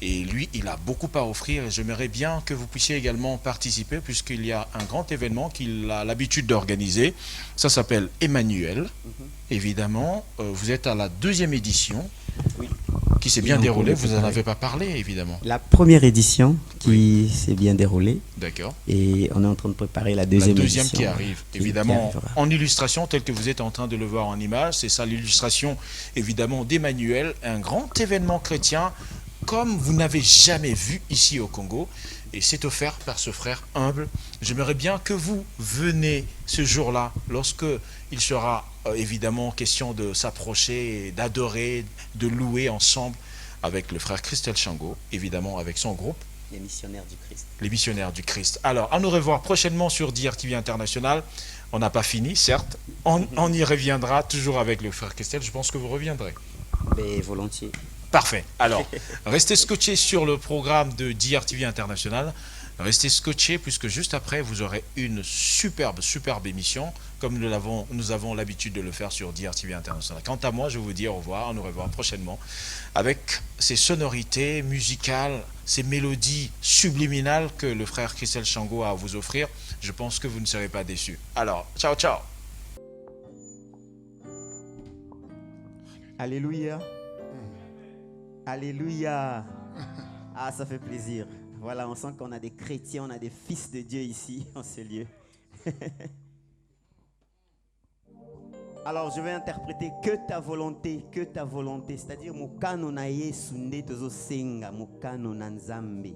Et lui, il a beaucoup à offrir, et j'aimerais bien que vous puissiez également participer, puisqu'il y a un grand événement qu'il a l'habitude d'organiser. Ça s'appelle Emmanuel. Évidemment, vous êtes à la 2e édition, Oui. qui s'est bien déroulée. Vous n'en avez pas parlé, évidemment. La première édition qui s'est bien déroulée, D'accord. et on est en train de préparer la La deuxième deuxième édition qui arrive, qui évidemment, arrivera. en illustration, telle que vous êtes en train de le voir en image. C'est ça l'illustration, évidemment, d'Emmanuel, un grand événement chrétien comme vous n'avez jamais vu ici au Congo. Et c'est offert par ce frère humble. J'aimerais bien que vous venez ce jour-là, lorsque il sera évidemment question de s'approcher, d'adorer, de louer ensemble avec le frère Christelle Shango, évidemment avec son groupe, Les missionnaires du Christ. les missionnaires du Christ. Alors, à nous revoir prochainement sur DRTV International. On n'a pas fini, certes. On y reviendra toujours avec le frère Christelle. Je pense que vous reviendrez. Mais volontiers. Parfait. Alors, restez scotchés sur le programme de DRTV International. Restez scotchés puisque juste après, vous aurez une superbe émission comme nous avons l'habitude de le faire sur DRTV International. Quant à moi, je vous dis au revoir, on nous revoit prochainement avec ces sonorités musicales, ces mélodies subliminales que le frère Christelle Shango a à vous offrir. Je pense que vous ne serez pas déçus. Alors, ciao, ciao. Alléluia. Alléluia. Ah, ça fait plaisir. Voilà, on sent qu'on a des chrétiens, on a des fils de Dieu ici, en ce lieu. Alors, je vais interpréter que ta volonté, c'est-à-dire mukano na Yesu nde tozo senga, mukano na Nzambe.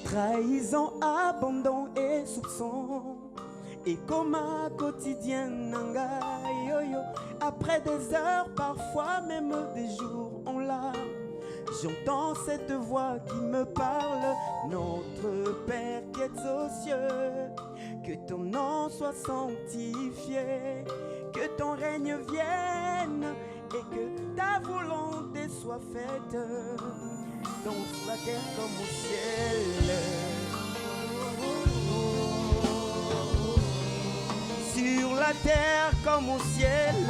Trahison, abandon et soupçon. Et comme un quotidien nanga yo yo. Après des heures, parfois même des jours en larmes, j'entends cette voix qui me parle. Notre Père qui es aux cieux, que ton nom soit sanctifié, que ton règne vienne et que ta volonté soit faite dans la terre comme au ciel. Sur la terre comme au ciel.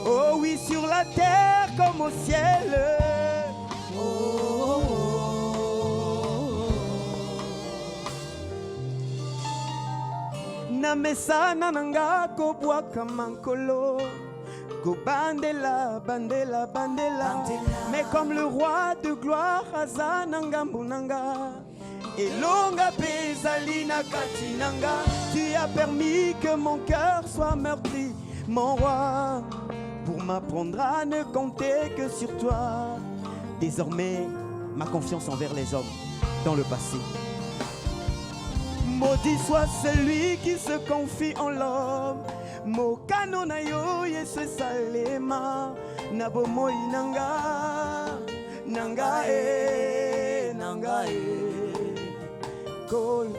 Oh oui, sur la terre comme au ciel. Na mesa nananga ko bwaka mankolo. Go bandela, bandela, bandela. Mais comme le roi de gloire, Azananga Mbunanga. Et longa pesalina katinanga. Tu as permis que mon cœur soit meurtri, mon roi, pour m'apprendre à ne compter que sur toi. Désormais, ma confiance envers les hommes dans le passé. Maudit soit celui qui se confie en l'homme. Mokano na yo yesu salema. Nabomo inanga. Nanga nanga Cole.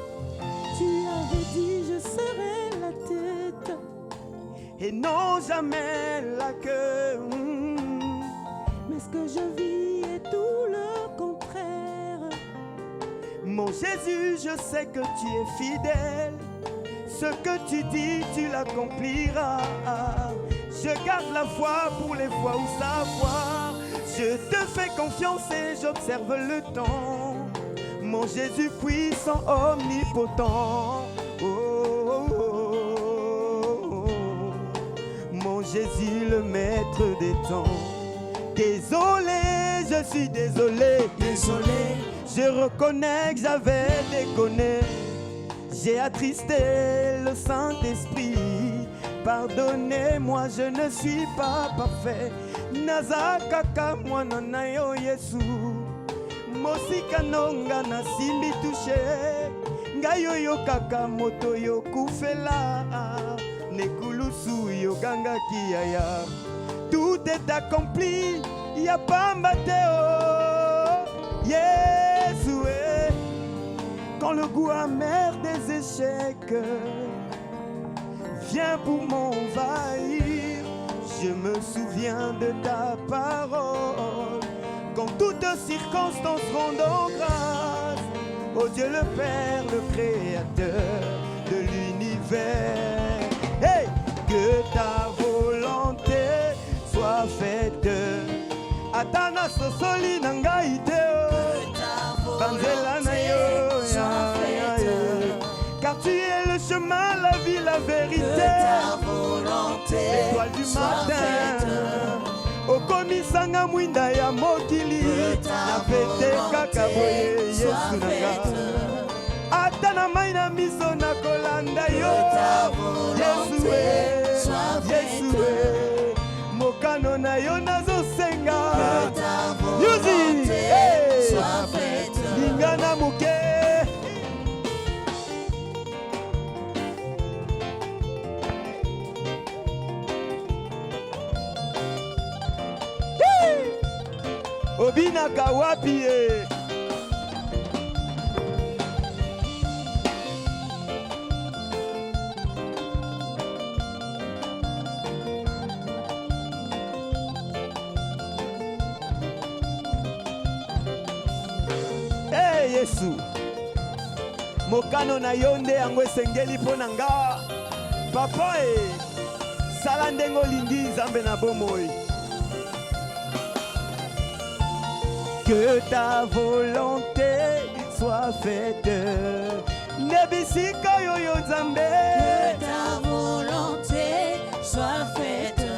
Tu avais dit je serai la tête et non jamais la queue. Mais ce que je vis est tout le contraire. Mon Jésus, je sais que tu es fidèle. Ce que tu dis, tu l'accompliras. Je garde la foi pour les fois où ça foire. Je te fais confiance et j'observe le temps. Mon Jésus puissant, omnipotent. Oh, oh, oh, oh. Mon Jésus, le maître des temps. Désolé, je suis désolé. Désolé. Je reconnais que j'avais déconné. J'ai attristé le Saint-Esprit. Pardonnez-moi, je ne suis pas parfait. Nazakaka mwana na yo Yesu. Mosika nonga na simbi touché. Ngayo yo kaka moto yo kufela. Nekulusu yo ganga kiaya. Tout est accompli, ya pamba teo. Yesu. Quand le goût amer des échecs vient pour m'envahir, je me souviens de ta parole. Quand toutes circonstances rendent grâce, ô Dieu le Père, le Créateur de l'univers. Hey! Que ta volonté soit faite. Atana sosoli nangaiteo. Banzela na yo. Car tu es le chemin, la vie, la vérité. Ta volonté, l'étoile du matin. Okomisanga mwinda ya mokili. Na pete kaka boye Yesu nanga. Ata na mai na miso na kolanda yo. Yesu Yesu mokano na yo nazosenga. Yuzi lingana muke. Obinaka wapi e? Hey Yesu, mokano na yo nde yango esengeli mpo na nga. Papa e, sala ndenge olingi Nzambe na bomoi. Que ta volonté soit faite. Nebisika yo yo Nzambe. Que ta volonté soit faite.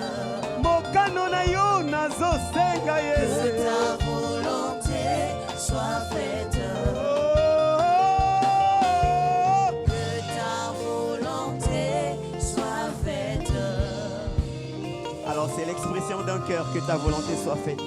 Mokano na yo nazosenga Yesu. Que ta volonté soit faite. Que ta volonté soit faite. Alors c'est l'expression d'un cœur, que ta volonté soit faite.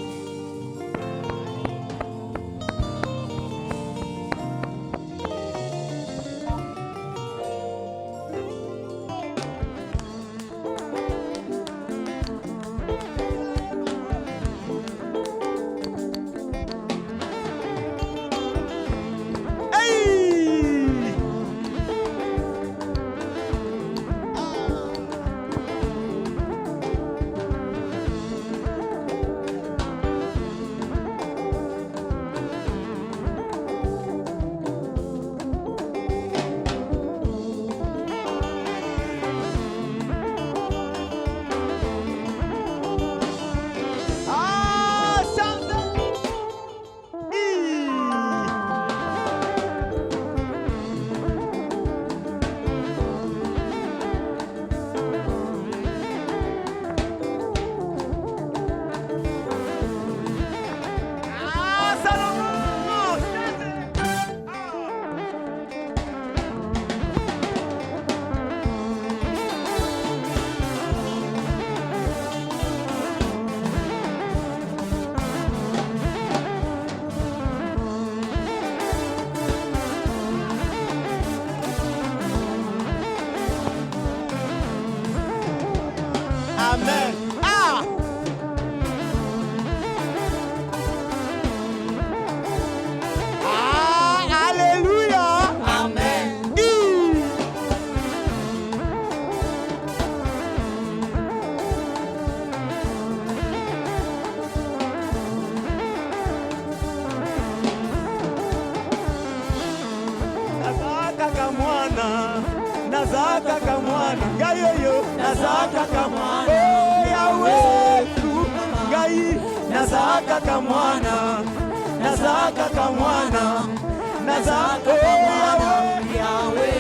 naza kaka mwana ngai oyo naza kaka mwana oh Yahweh ngai naza kaka mwana naza kaka mwana naza oh Yahweh Yahweh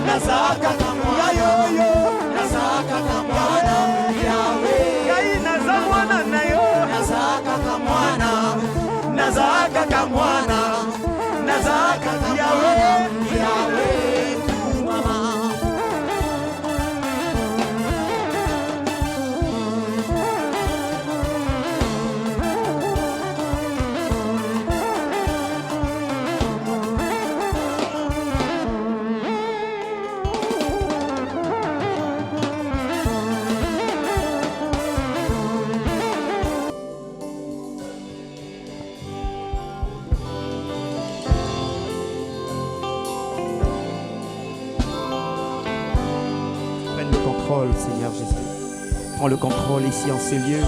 nazaka kamwana yoyo nazaka kamwana Yahweh ngai naza mwana na yo nazaka kamwana nazaka kamwana nazaka Yahweh Yahweh kumama Seigneur Jésus. Prends le contrôle ici en ce lieu.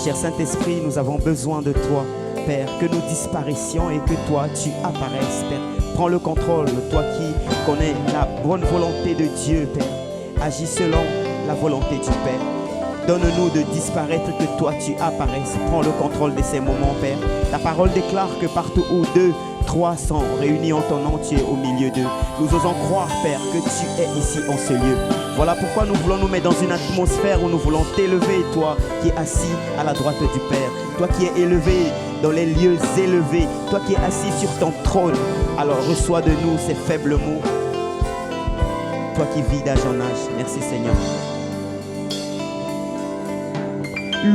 Cher Saint-Esprit, nous avons besoin de toi, Père, que nous disparaissions et que toi, tu apparaisses, Père. Prends le contrôle, toi qui connais la bonne volonté de Dieu, Père. Agis selon la volonté du Père. Donne-nous de disparaître, que toi, tu apparaisses. Prends le contrôle de ces moments, Père. Ta parole déclare que partout où 2, 3 sont réunis en ton nom, tu es au milieu d'eux. Nous osons croire, Père, que tu es ici en ce lieu. Voilà pourquoi nous voulons nous mettre dans une atmosphère où nous voulons t'élever, toi qui es assis à la droite du Père, toi qui es élevé dans les lieux élevés, toi qui es assis sur ton trône. Alors reçois de nous ces faibles mots, toi qui vis d'âge en âge. Merci Seigneur.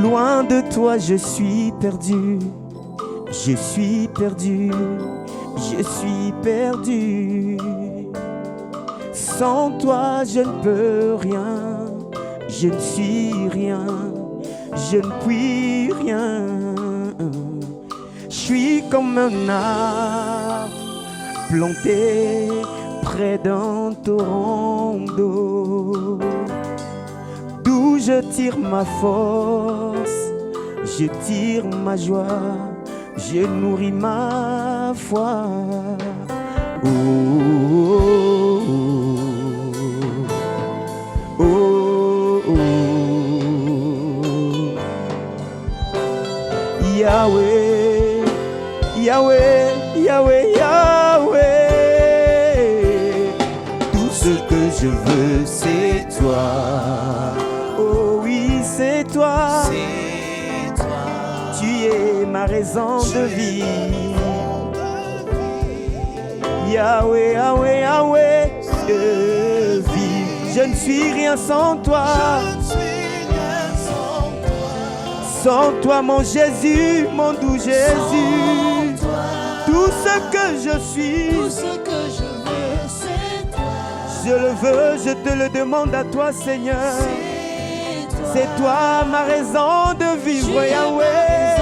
Loin de toi je suis perdu, je suis perdu, je suis perdu. Sans toi je ne peux rien, je ne suis rien, je ne puis rien. Je suis comme un arbre planté près d'un torrent d'eau, d'où je tire ma force, je tire ma joie, je nourris ma foi. Oh, oh, oh, oh. Yahweh, Yahweh, Yahweh, Yahweh. Tout ce que je veux, c'est toi. Oh oui, c'est toi. C'est toi. Tu es ma raison de vie. Yahweh, Yahweh, Yahweh, de vie. Je ne suis rien sans toi. Sans toi, mon Jésus, mon doux Jésus. Tout ce que je suis, Tout ce que je veux, c'est toi. je le veux, je te le demande à toi, Seigneur. C'est toi ma raison de vivre, Yahweh.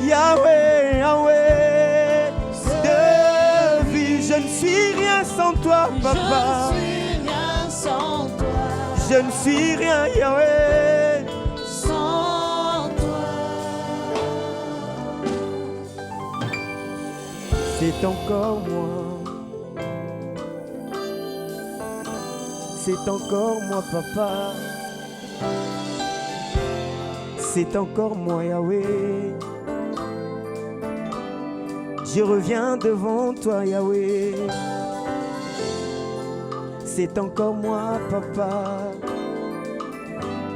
Yahweh, Yahweh, de vie. Je ne suis rien sans toi, Papa. je ne suis rien, Yahweh. Sans toi, C'est encore moi. C'est encore moi, papa. C'est encore moi, Yahweh. Je reviens devant toi, Yahweh. C'est encore moi, papa.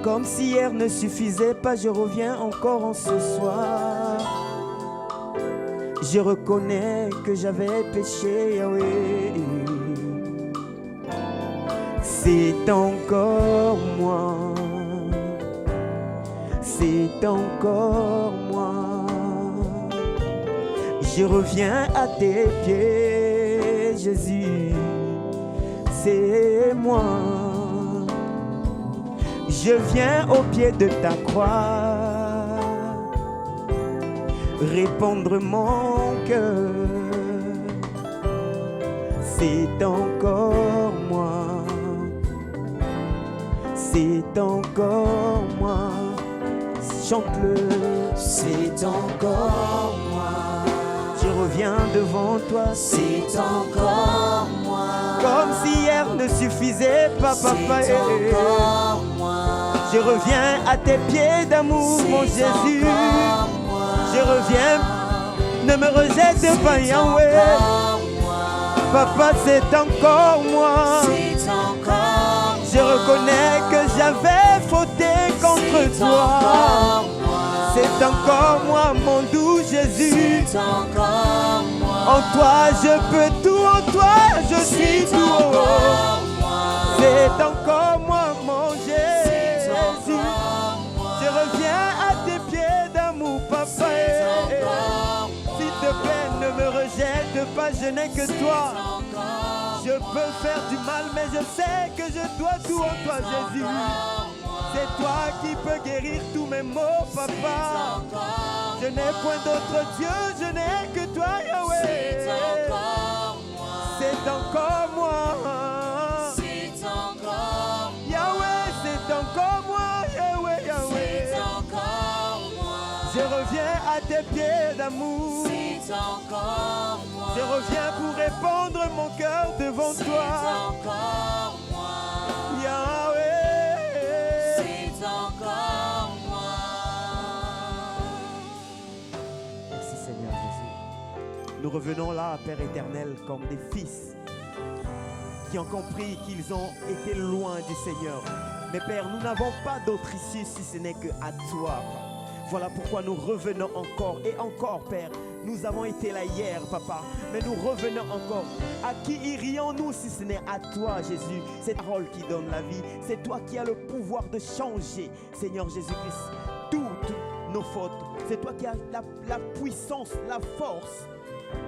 Comme si hier ne suffisait pas, je reviens encore en ce soir. Je reconnais que j'avais péché, Yahweh. C'est encore moi. C'est encore moi. Je reviens à tes pieds, Jésus. C'est moi. Je viens au pied de ta croix, répandre mon cœur. C'est encore moi. C'est encore moi. Chante-le. c'est encore moi, Je reviens devant toi. c'est encore moi, Comme si hier ne suffisait pas, papa. c'est encore moi, Je reviens à tes pieds d'amour, mon Jésus. encore moi, Je reviens, ne me rejette pas, Yahweh. encore moi, Papa, c'est encore moi. c'est encore Je reconnais que j'avais fauté contre toi. C'est encore moi, mon doux Jésus. c'est encore moi, En toi, je peux tout, en toi, je suis c'est tout. encore moi, C'est encore moi, mon c'est Jésus. encore moi, Je reviens à tes pieds d'amour, papa. c'est encore moi, S'il te plaît, ne me rejette pas, je n'ai que toi. encore Je peux faire du mal, mais je sais que je dois tout en toi, Jésus. C'est toi qui peux guérir tous mes maux, papa. Je n'ai point d'autre Dieu, je n'ai que toi, Yahweh. C'est encore moi. c'est encore Yahweh, c'est encore moi, Yahweh, Yahweh. c'est encore moi, Je reviens à tes pieds d'amour. c'est encore moi, Je reviens pour répandre mon cœur devant c'est toi. encore moi, Yahweh. c'est encore moi. Merci Seigneur Jésus. Nous revenons là, Père éternel, comme des fils qui ont compris qu'ils ont été loin du Seigneur. Mais Père, nous n'avons pas d'autre issue si ce n'est que à toi. Voilà pourquoi nous revenons encore et encore, Père. Nous avons été là hier, Papa, mais nous revenons encore. À qui irions-nous si ce n'est à toi, Jésus? C'est ta parole qui donne la vie. C'est toi qui as le pouvoir de changer, Seigneur Jésus-Christ, toutes nos fautes. C'est toi qui as la puissance, la force,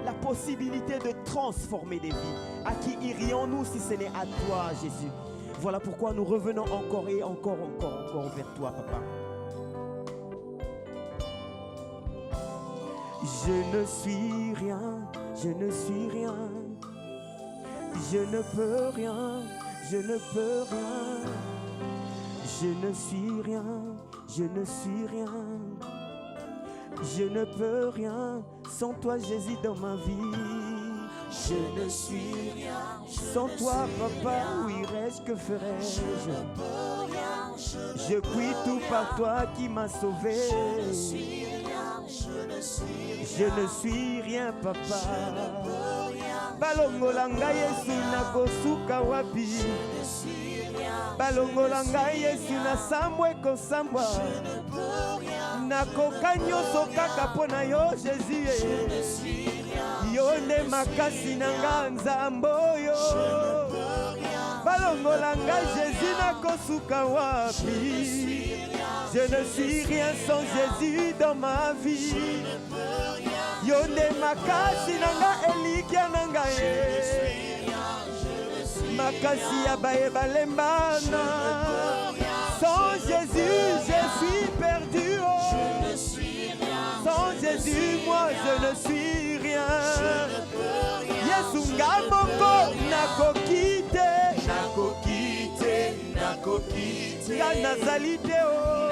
la possibilité de transformer des vies. À qui irions-nous si ce n'est à toi, Jésus? Voilà pourquoi nous revenons encore et encore vers toi, Papa. Je ne suis rien, je ne suis rien. Je ne peux rien, je ne peux rien. Je ne suis rien, je ne suis rien. Je ne peux rien sans toi, Jésus, dans ma vie. Je ne suis rien, Sans toi, papa, où irais-je, que ferais-je? Je puis tout par toi qui m'as sauvé. Je ne suis rien, papa. Balongola ngai Yesu nakosuka wapi? Balongola ngai Yesu nasambwe kosambwa. Nakoka nyonso kaka mpo na yo, Jésus. Yo nde makasi na nga nzambe oyo. Balongola ngai Jésus nakosuka wapi? Je ne suis rien sans Jésus dans ma vie. Yo nde makasi na nga elikya na nga ye. Makasi ya baye balembana. Sans Jésus, je suis perdu. Oh. Sans Jésus, moi je ne suis rien. Yesu ngamoko nakokite, nakokite, nakokite. nga nazali te o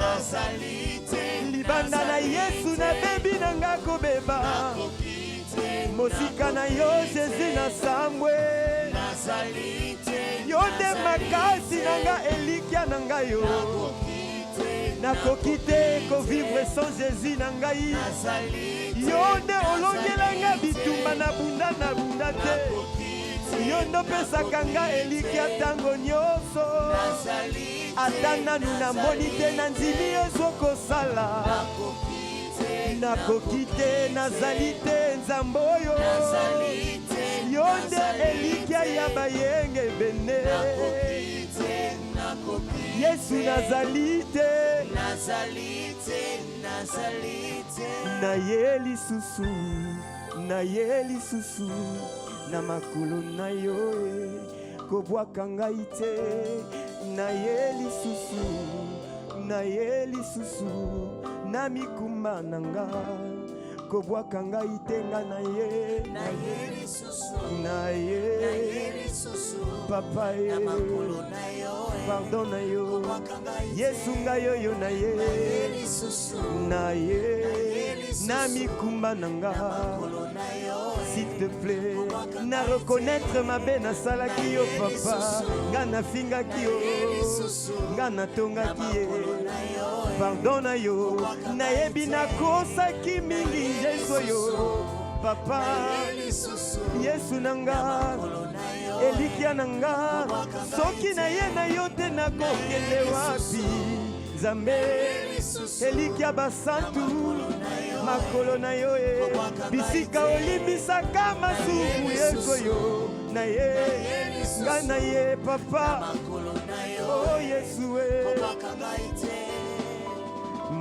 libanda na Yesu nabebi na nga kobeba mosika na yo Jésus na sambwe yo nde makasi na nga elikya na nga yo nakoki te kovivre sans Jésus na ngai yo nde olongela nga bitumba na bunda te yo nde opesaka nga elikya ntango nyonso ata nanu namoni te na ndimi ezokosala nakoki te nazali te nzambe oyo yo nde elikya ya bayenge bene Yesu nazali te naye lisusu na makolo na yo kobwaka ngai te naye lisusu na mikumba na nga kobwaka ngai te nga naye papa ye pardon na yo Yesu ngai oyo naye na mikumba na nga s'il te plaît na reconnaître mabe nasalaki yo papa nga nafingaki yo nga natongaki ye pardon na yo nayebi nakosaki mingi nzeso yo papa Yesu na nga elikya na nga soki na ye na yo te nakokende wapi Nzambe elikya basantu makolo na yo bisika olimbisaka masuku yeso yo na ye nga na ye papa oh Yesu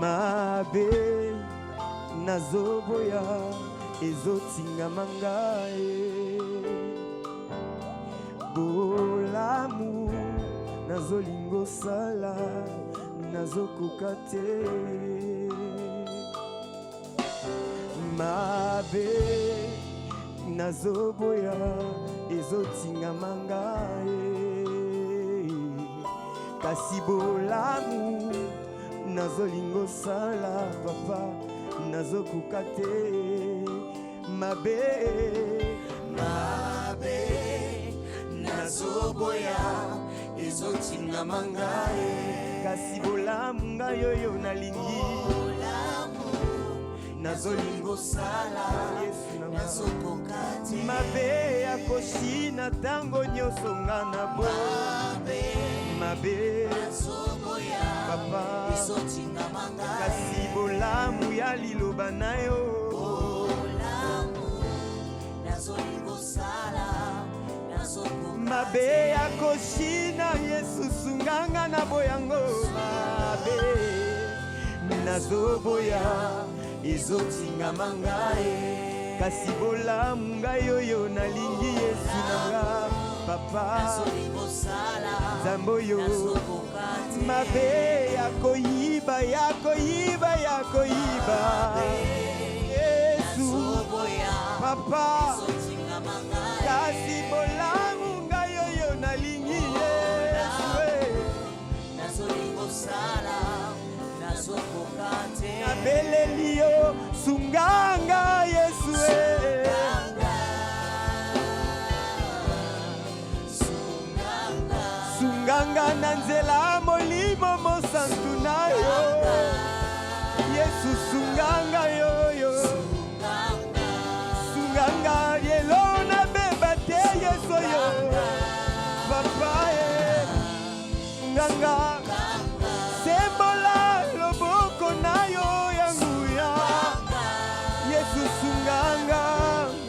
mabe nazoboya ezotingama ngai bolamu nazolingo sala nazokoka te mabe nazoboya ezotingama ngai kasi bolamu nazolingo sala papa nazokoka te mabe nazoboya ezotingama ngai kasi bolamu ngai oyo nalingi nazolingo sala Yesu na nazokoka te mabe ya koshina ntango nyonso nga na bo mabe papa kasi bolamu ya liloba na yo mabe ya koshina Yesu sunganga na boyango mabe nazoboya ezotingama ngai kasi bolamu ngai oyo nalingi Yesu na nga papa nzambe oyo mabe ya koyiba Yesu papa kasi bolamu ngai oyo nalingi Yesu nabeleli yo sunganga Yesu sunganga na nzela molimo mosantu na yo Yesu sunganga yoyo sunganga yelo na beba te Yesu yo papa sunganga sembola loboko na yo yanguya Yesu sunganga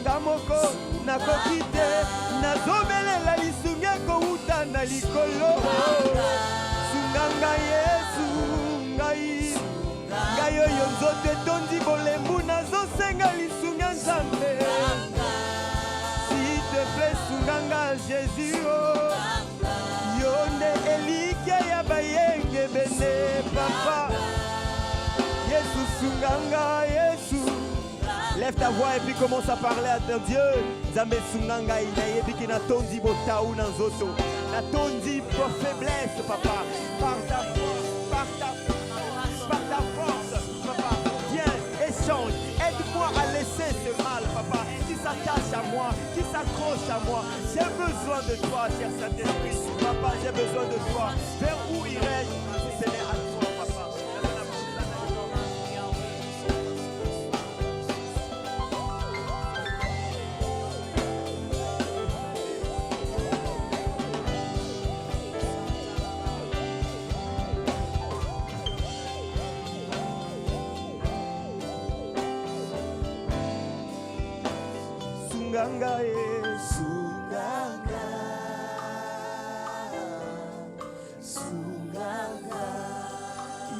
ngamoko nakoki te nazobelela lisunge kouta na likolo sunganga Yesu ngai oyo nzoto etondi bolembu nazosenga lisunga Nzambe s'il te plaît sunganga Jésus yo nde elikya ya bayenge bene papa Yesu sunganga Yesu lève ta voix et puis commence à parler à ton Dieu Nzambe sunganga inayebi ki natondi botau na nzoto natondi notre faiblesse, papa. Par ta force, par ta force, papa. Viens, échange. Aide-moi à laisser ce mal, papa, qui s'attache à moi, qui s'accroche à moi. J'ai besoin de toi, cher Saint-Esprit. Papa, j'ai besoin de toi. Vers où irai-je si ce n'est à toi, papa? Sunganga, Sunganga,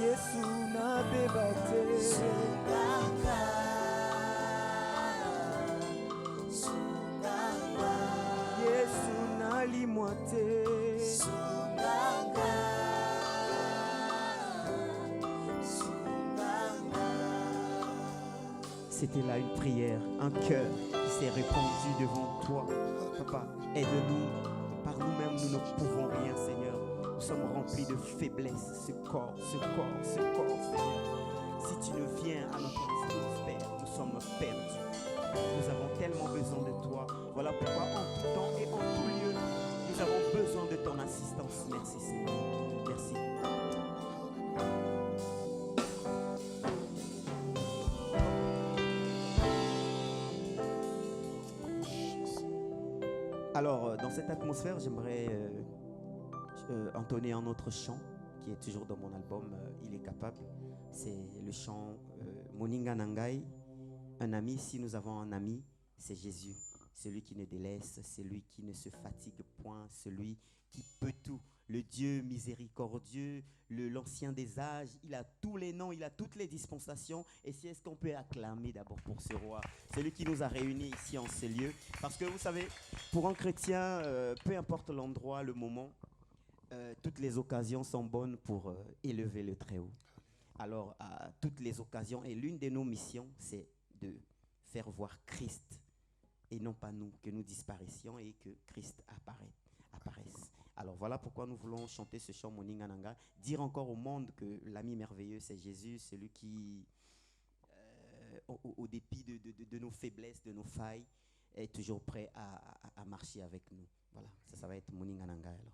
Yesu na bebate. Sunganga, Sunganga, Yesu na limwate. Sunganga, Sunganga. C'était là une prière, un cœur qui s'est répandu devant toi. Papa, aide-nous. Par nous-mêmes, nous ne pouvons rien, Seigneur. Nous sommes remplis de faiblesse. Ce corps, Seigneur. Si tu ne viens à notre secours, Père, nous sommes perdus. Nous avons tellement besoin de toi. Voilà pourquoi en tout temps et en tout lieu, nous avons besoin de ton assistance. Merci, Seigneur. Merci. Alors, dans cette atmosphère, j'aimerais entonner un autre chant qui est toujours dans mon album Il est capable. C'est le chant Moninga Nangai. Un ami, si nous avons un ami, c'est Jésus. Celui qui ne délaisse, celui qui ne se fatigue point, celui qui peut tout. Le Dieu miséricordieux, l'ancien des âges, il a tous les noms, il a toutes les dispensations. Et c'est ce qu'on peut acclamer d'abord pour ce roi, celui qui nous a réunis ici en ce lieu. Parce que vous savez, pour un chrétien, peu importe l'endroit, le moment, toutes les occasions sont bonnes pour élever le Très-Haut. Alors, à toutes les occasions, et l'une de nos missions, c'est de faire voir Christ, et non pas nous, que nous disparaissions et que Christ apparaisse. Alors voilà pourquoi nous voulons chanter ce chant Moninga Nanga, dire encore au monde que l'ami merveilleux c'est Jésus, celui qui, au dépit de nos faiblesses, de nos failles, est toujours prêt à marcher avec nous. Voilà, ça va être Moninga Nanga alors.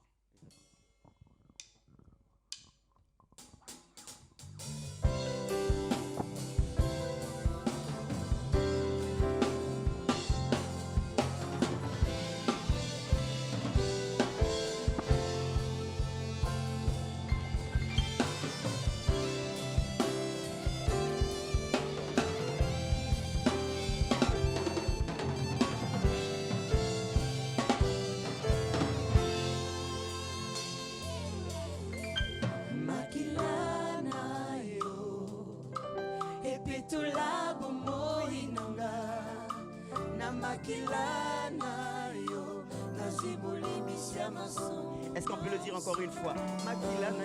Est-ce qu'on peut le dire encore une fois? Makilana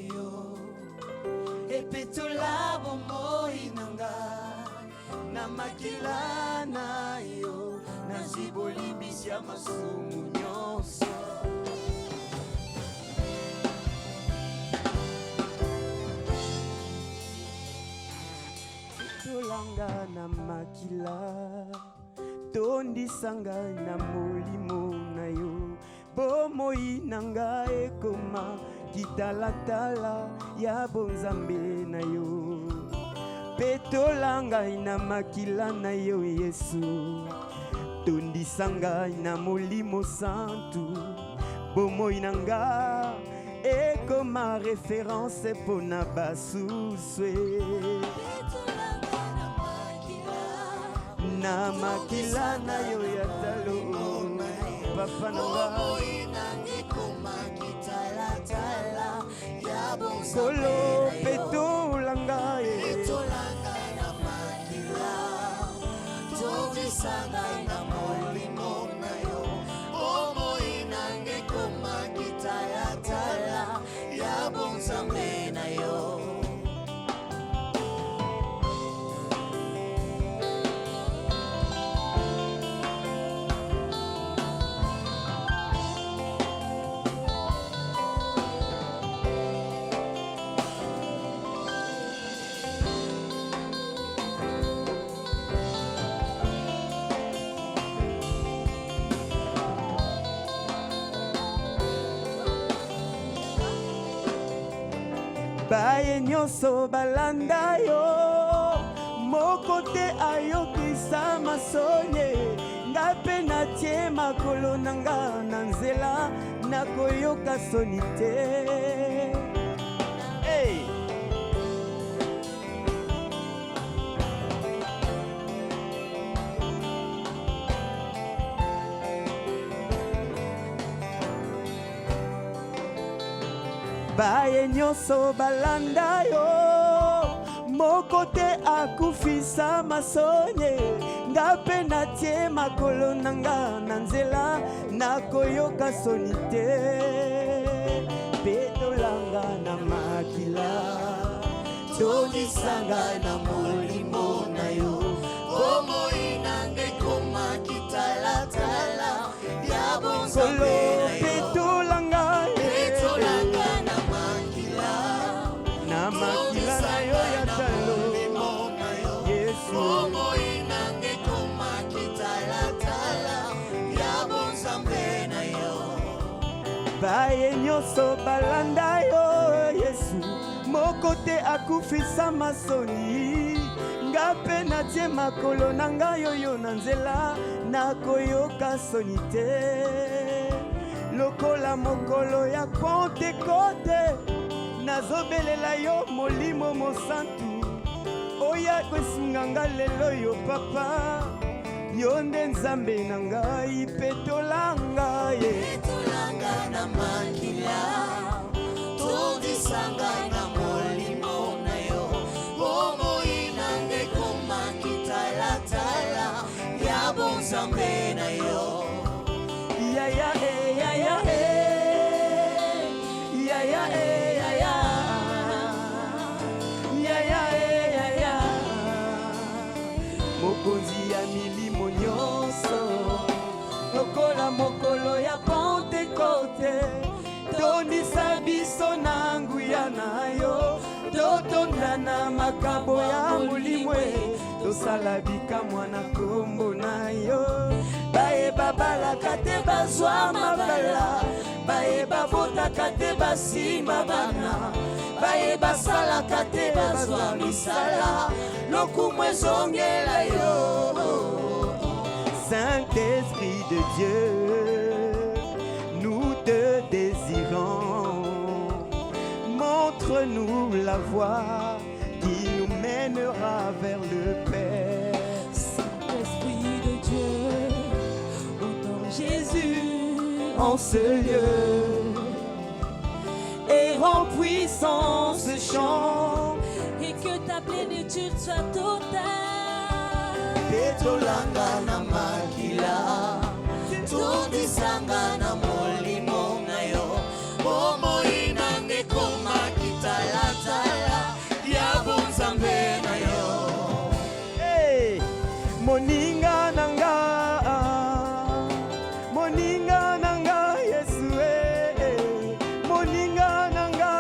yo, epetola bomoi nanga. Na makilana yo, naziboli bisya masumu nyonso. Tolanga na makila, tondisanga na molimo na yo. Bomoi nanga ekoma kitalatala ya bonzambe na yo. Petolanga na makila na yo Yesu, tondisanga na molimo santu. Bomoi nanga ekoma référence pona basuswe. Na makila na yo ya talo papa nanga kolo petolanga na makila tondisanga na molimo na yo. Omoi nange koma kitalatala ya bonzambe na yo. baye nyonso balanda yo moko te ayokisa masonye nga mpe natie makolo na nga na nzela nakoyoka soni te. Hey! baye nyonso balanda yo moko te akufisa masonye nga mpe natie makolo na nga na nzela nakoyoka soni te. Petolanga na makila tondisanga na molimo na yo bomoi nange koma kitalatala ya bonzambe na yo. Petolanga na makila na yo ya talo Yesu bomoi nange koma kitalatala ya bonzambe na yo. baye nyonso balanda yo Yesu moko te akufisa masoni nga mpe natie makolo na ngai oyo na nzela nakoyoka soni te. Lokola mokolo ya Pentekote nazobelela yo molimo mosantu oya kosunga nga lelo yo papa yo nde nzambe na ngai petolanga ye. Petolanga na makila tondisanga na molimo na yo bomoi nange koma kitalatala ya bonzambe na yo. Yaya yaya yaya yaya yaya mokonzi ya milimo nyonso lokola mokolo ya Pentekote tondisa biso na nguya na yo totonda na makambo ya molimwe tosala bikamwa na kombo na yo. Bayeba balaka te bazwa mabala bayeba botaka te basima bana bayeba salaka te bazwa misala lokumu ezongela yo. Saint-Esprit de Dieu, nous te désirons, montre-nous la voie qui nous mènera vers le Père. Saint-Esprit de Dieu, entends Jésus En ce lieu et rend puissant ce chant. et que ta plénitude soit totale. Petolanga na makila tondisanga na molimo na yo bomoi nange koma kitalatala ya bonzambe na yo. Hey, moninga nanga Yesu moninga nanga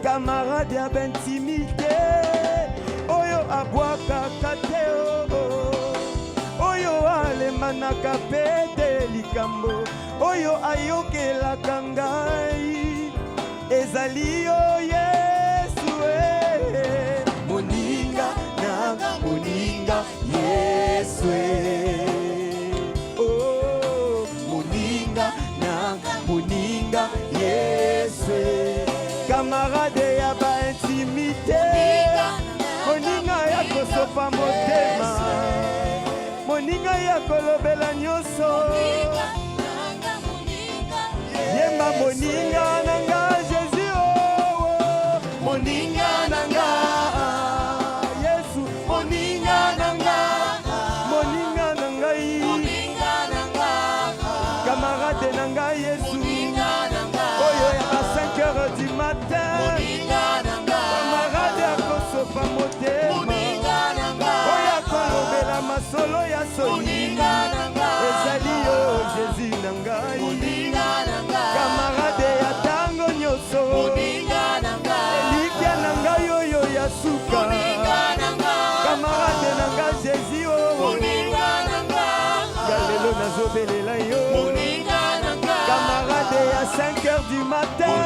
camarade ya bentimité oyo abwakaka te oyo alemanaka pete likambo oyo ayokelaka ngai ezali yo Yesu moninga Yesu oh moninga Yesu camarade ya baintimité moninga ya kosopa motema moninga ya kolobela nyonso yemba moninga nanga Jésus oh moninga nanga Yesu moninga nanga camarade nanga Yesu oyo ya 5 heures du matin camarade ya kosopa motema oyo akolobela masolo ya soni ezali yo Jésus na ngai camarade ya ntango nyonso elikya na ngai oyo ya suka camarade na ngai Jésus o ya lelo nazobelela yo camarade ya 5 heures du matin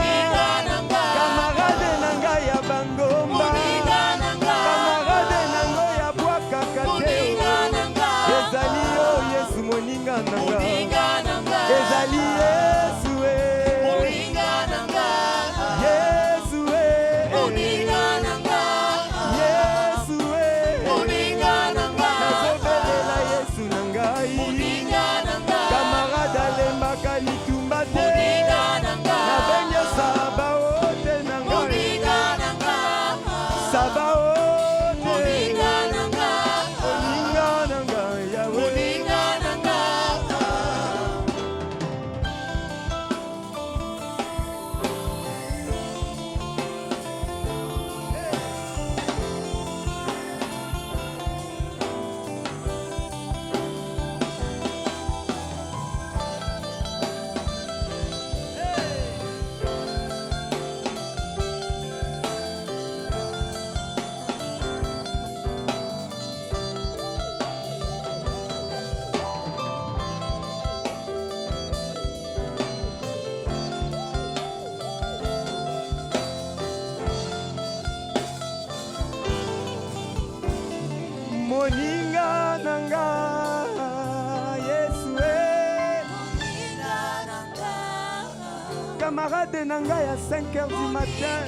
camarade na ngai ya 5h du matin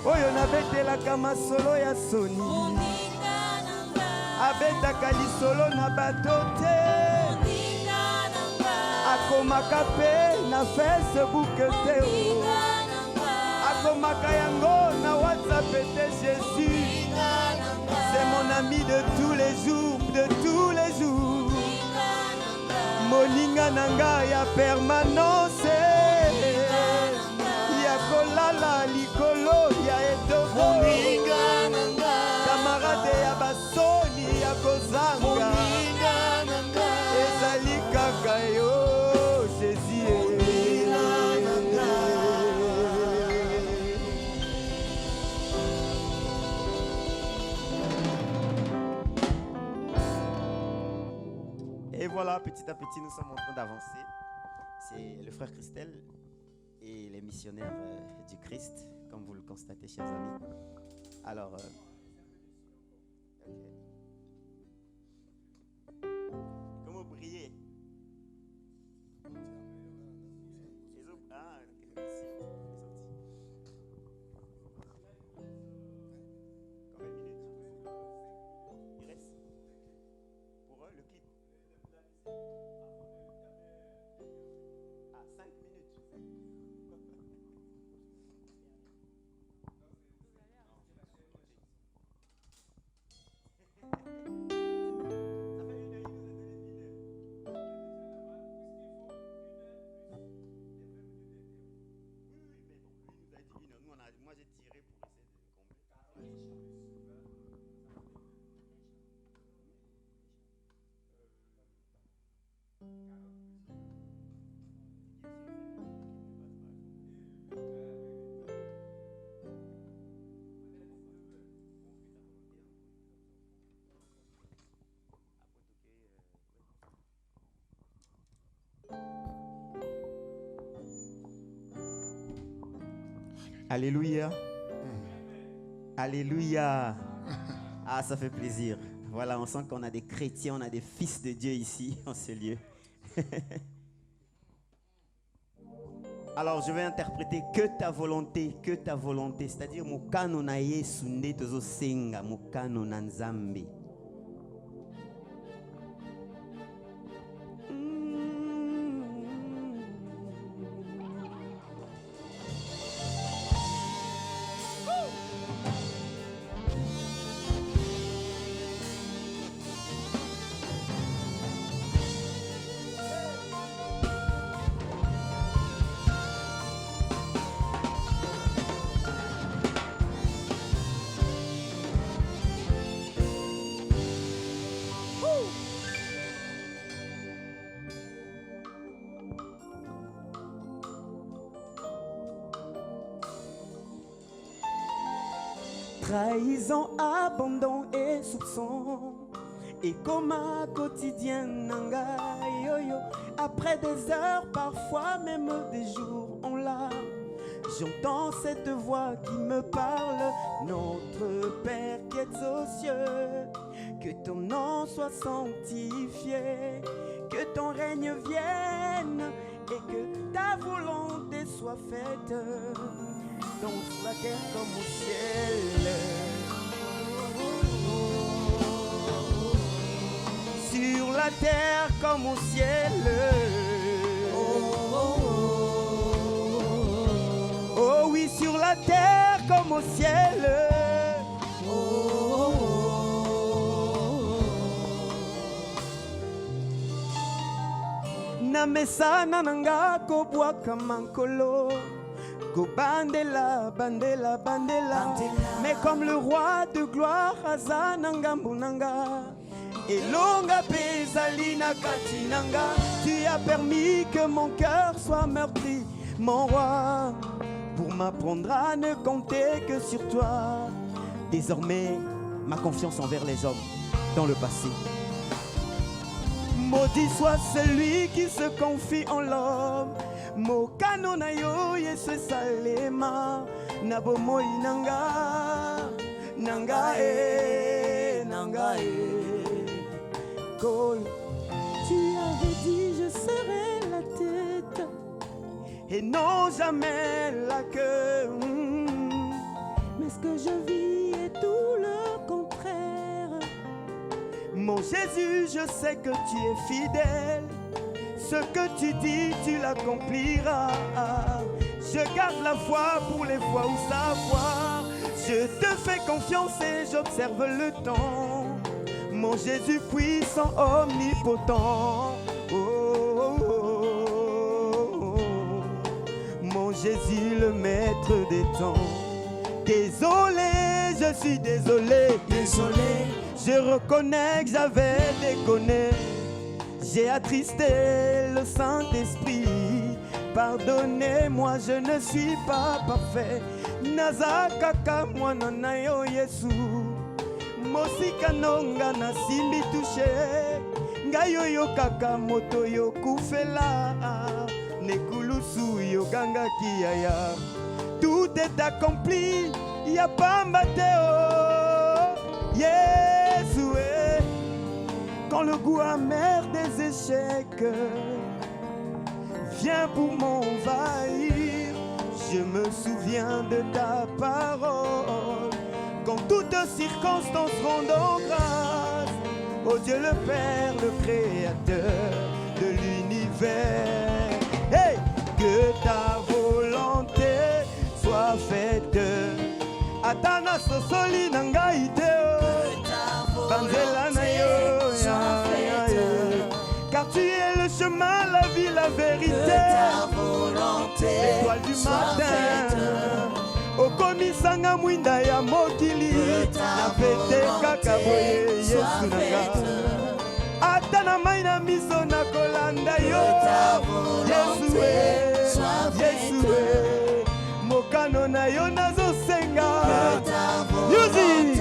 oyo nabetelaka masolo ya soni abetaka lisolo na bato te akomaka mpe na Facebook te akomaka yango na WhatsApp te Jésus c'est mon ami de tous les jours moninga na ngai ya permanence ya kolala likolo ya etoko kamarade ya basoni ya kozanga ezali kaka yo Jésus. Et voilà, petit à petit, nous sommes en train d'avancer. C'est le frère Christel et les missionnaires du Christ, comme vous le constatez, chers amis. Alors, comment briller? Ah, ok, merci. Combien de minutes? Il reste pour eux le clip. Ah, 5 minutes. Moi j'ai tiré pour essayer de combler. Alléluia. Alléluia. Ah, ça fait plaisir. Voilà, on sent qu'on a des chrétiens, on a des fils de Dieu ici, en ce lieu. Alors, je vais interpréter que ta volonté, c'est-à-dire mukano na Yesu nde tozo senga, mukano na Nzambe. Trahison, abandon et soupçon. Et comme un quotidien nanga yo yo. Après des heures, parfois même des jours en larmes, j'entends cette voix qui me parle. Notre Père qui es aux cieux, que ton nom soit sanctifié, que ton règne vienne et que ta volonté soit faite. Donc sur la terre comme au ciel. Sur la terre comme au ciel. Oh oui, sur la terre comme au ciel. Na mesa nananga ko bwaka mankolo. Go bandela, bandela, bandela. Mais comme le roi de gloire, Azananga Munanga. Et longa Pézalina Katinanga. Tu as permis que mon cœur soit meurtri, mon roi, pour m'apprendre à ne compter que sur toi. Désormais, ma confiance envers les hommes dans le passé. Maudit soit celui qui se confie en l'homme. Mokano na yo yesu salema nabo moi nanga nanga Cole. Tu avais dit je serai la tête et non jamais la queue. Mais ce que je vis est tout le contraire. Mon Jésus, je sais que tu es fidèle. Ce que tu dis, tu l'accompliras. Je garde la foi pour les fois où ça foire. Je te fais confiance et j'observe le temps. Mon Jésus puissant, omnipotent. Oh, oh, oh, oh. Mon Jésus, le maître des temps. Désolé, je suis désolé. Désolé, Je reconnais que j'avais déconné. J'ai attristé le Saint-Esprit. Pardonnez-moi, je ne suis pas parfait. Nazakaka mwana na yo Yesu. Mosika nonga na simbi touché. Ngayo yo kaka moto yo kufela. Nekulusu yo ganga kiaya. Tout est accompli, ya pamba teo. Yesu, quand le goût amer des échecs vient pour m'envahir, je me souviens de ta parole. Quand toutes circonstances rendent grâce, ô Dieu le Père, le Créateur de l'univers. Hey! Que ta volonté soit faite. Atana sosoli na ngai te o. Banzela na yo ya yo. Car tu es le chemin, la vie, la vérité. L'étoile du matin. Okomisanga mwinda ya mokili. Na pete kaka boye Yesu nanga. Atana mai na miso na kolanda yo. Yesu Yesu mokano na yo nazosenga. Yuzi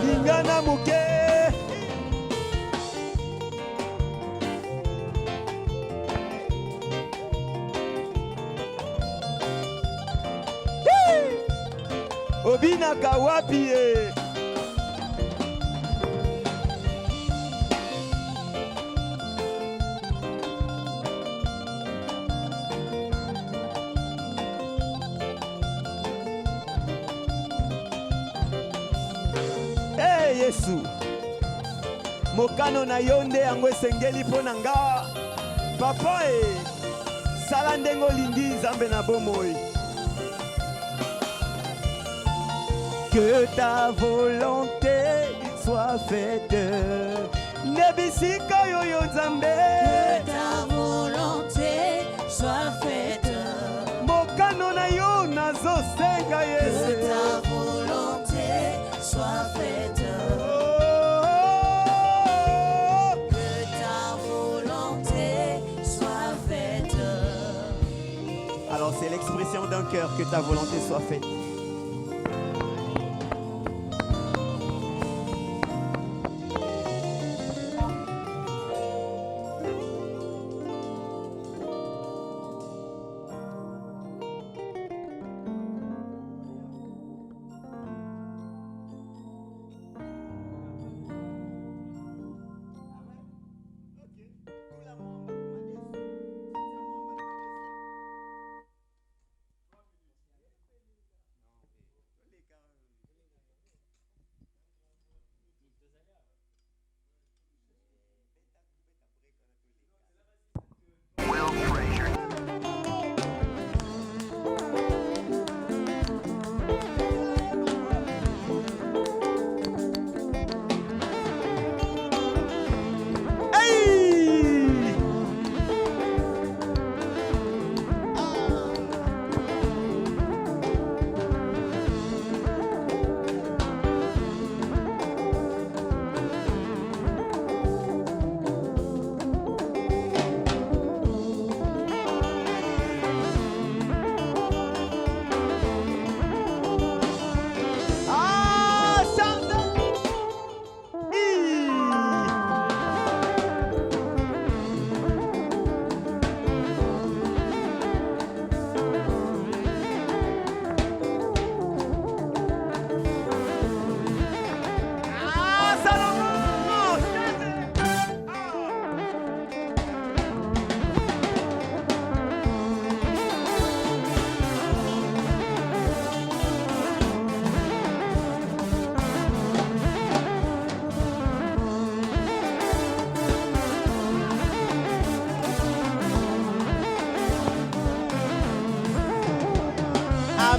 lingana moke. Obinaka wapi ye? Hey Yesu, mokano na yo nde yango esengeli mpo na nga. Papa sala ndenge olingi Nzambe na bomoi. Que ta volonté soit faite. Nebisika yo yo Nzambe. que ta volonté soit faite. Mokano na yo nazosenga Que Yesu. ta volonté soit faite. Que ta volonté soit faite. Alors c'est l'expression d'un cœur, que ta volonté soit faite.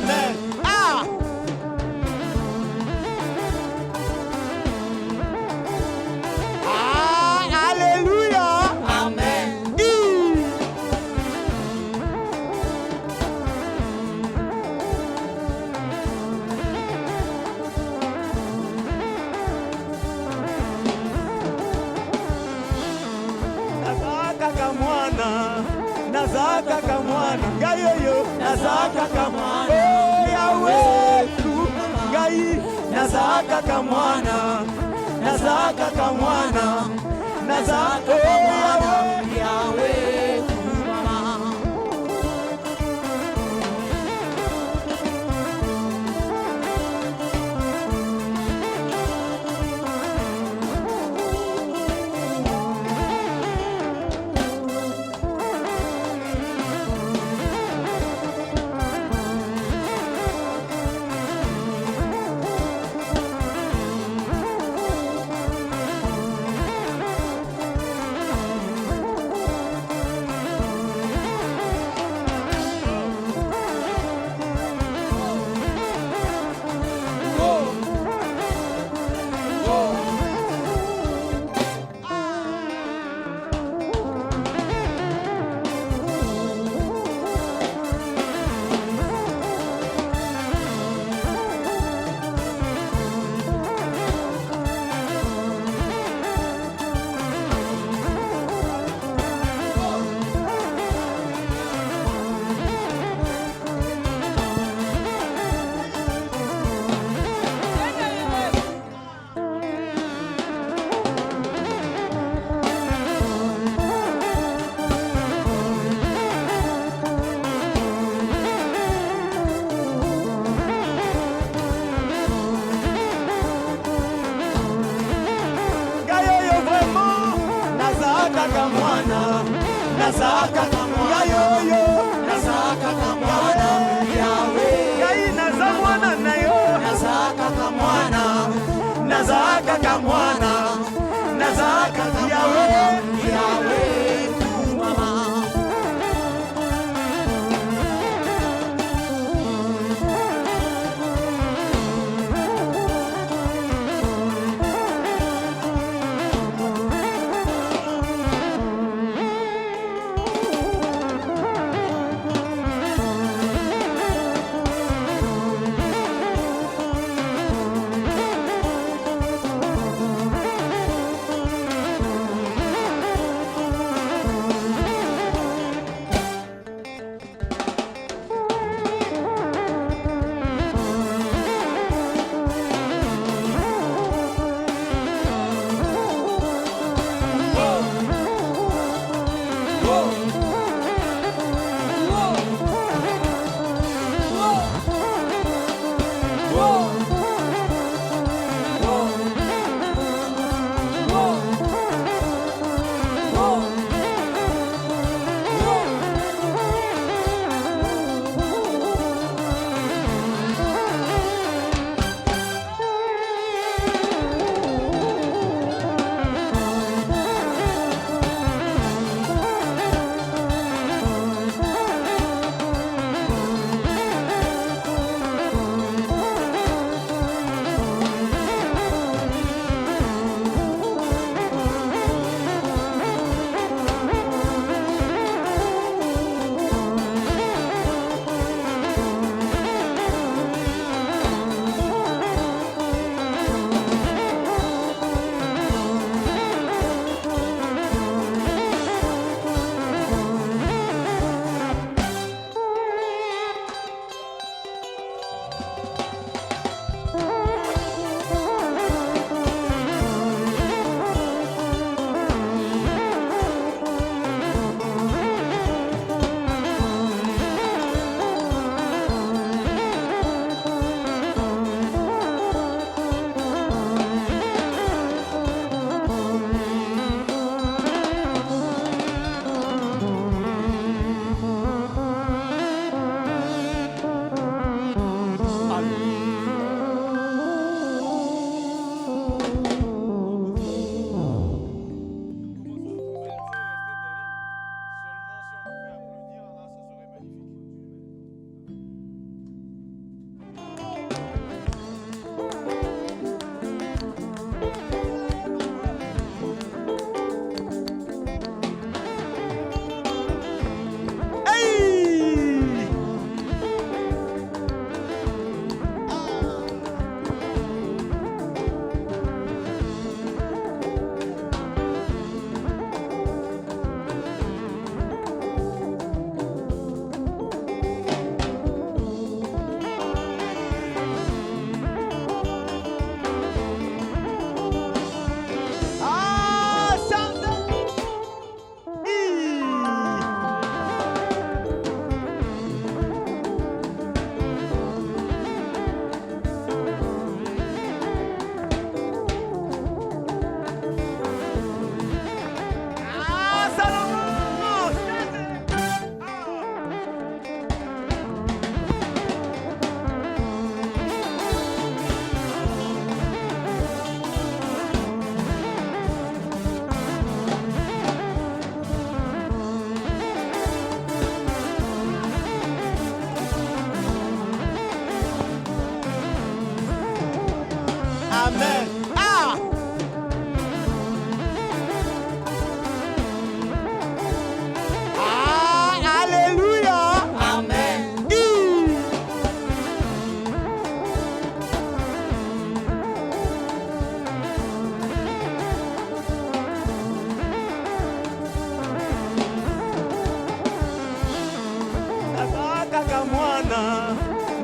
Amen. Ah! Ah, alléluia. Amen. Nazaka kamwana, nazaka kamwana, gayoyo, nazaka kamwana, oh Yahweh, gai, nazaka kamwana, nazaka kamwana, nazaka kamwana, Yahweh, mama. gayoyo vraiment, nazaka kamwana, nazaka kamwana, gayoyo, Nazaka kamwana, Yahweh. gai naza mwana na yo, Nazaka kamwana, nazaka kamwana, nazaka Yahweh, Yahweh, mama.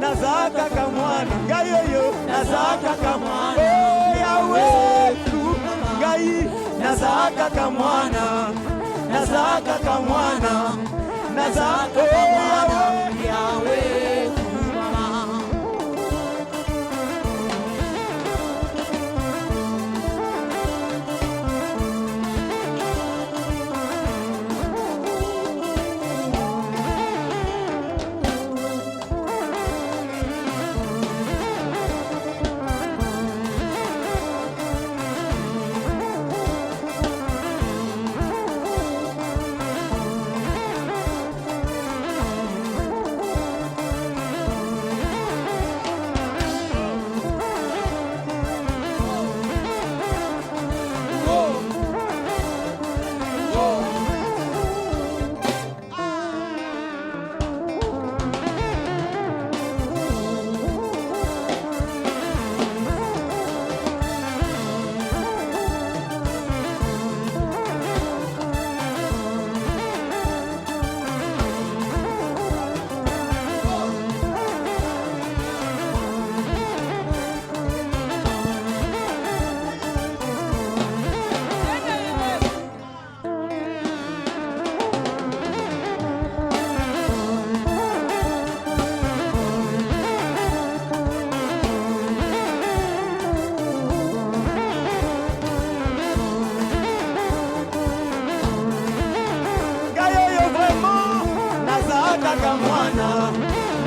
nazaka kamwana ngai oyo nazaka kamwana Yahweh ngai nazaka kamwana nazaka kamwana nazaka kamwana Yahweh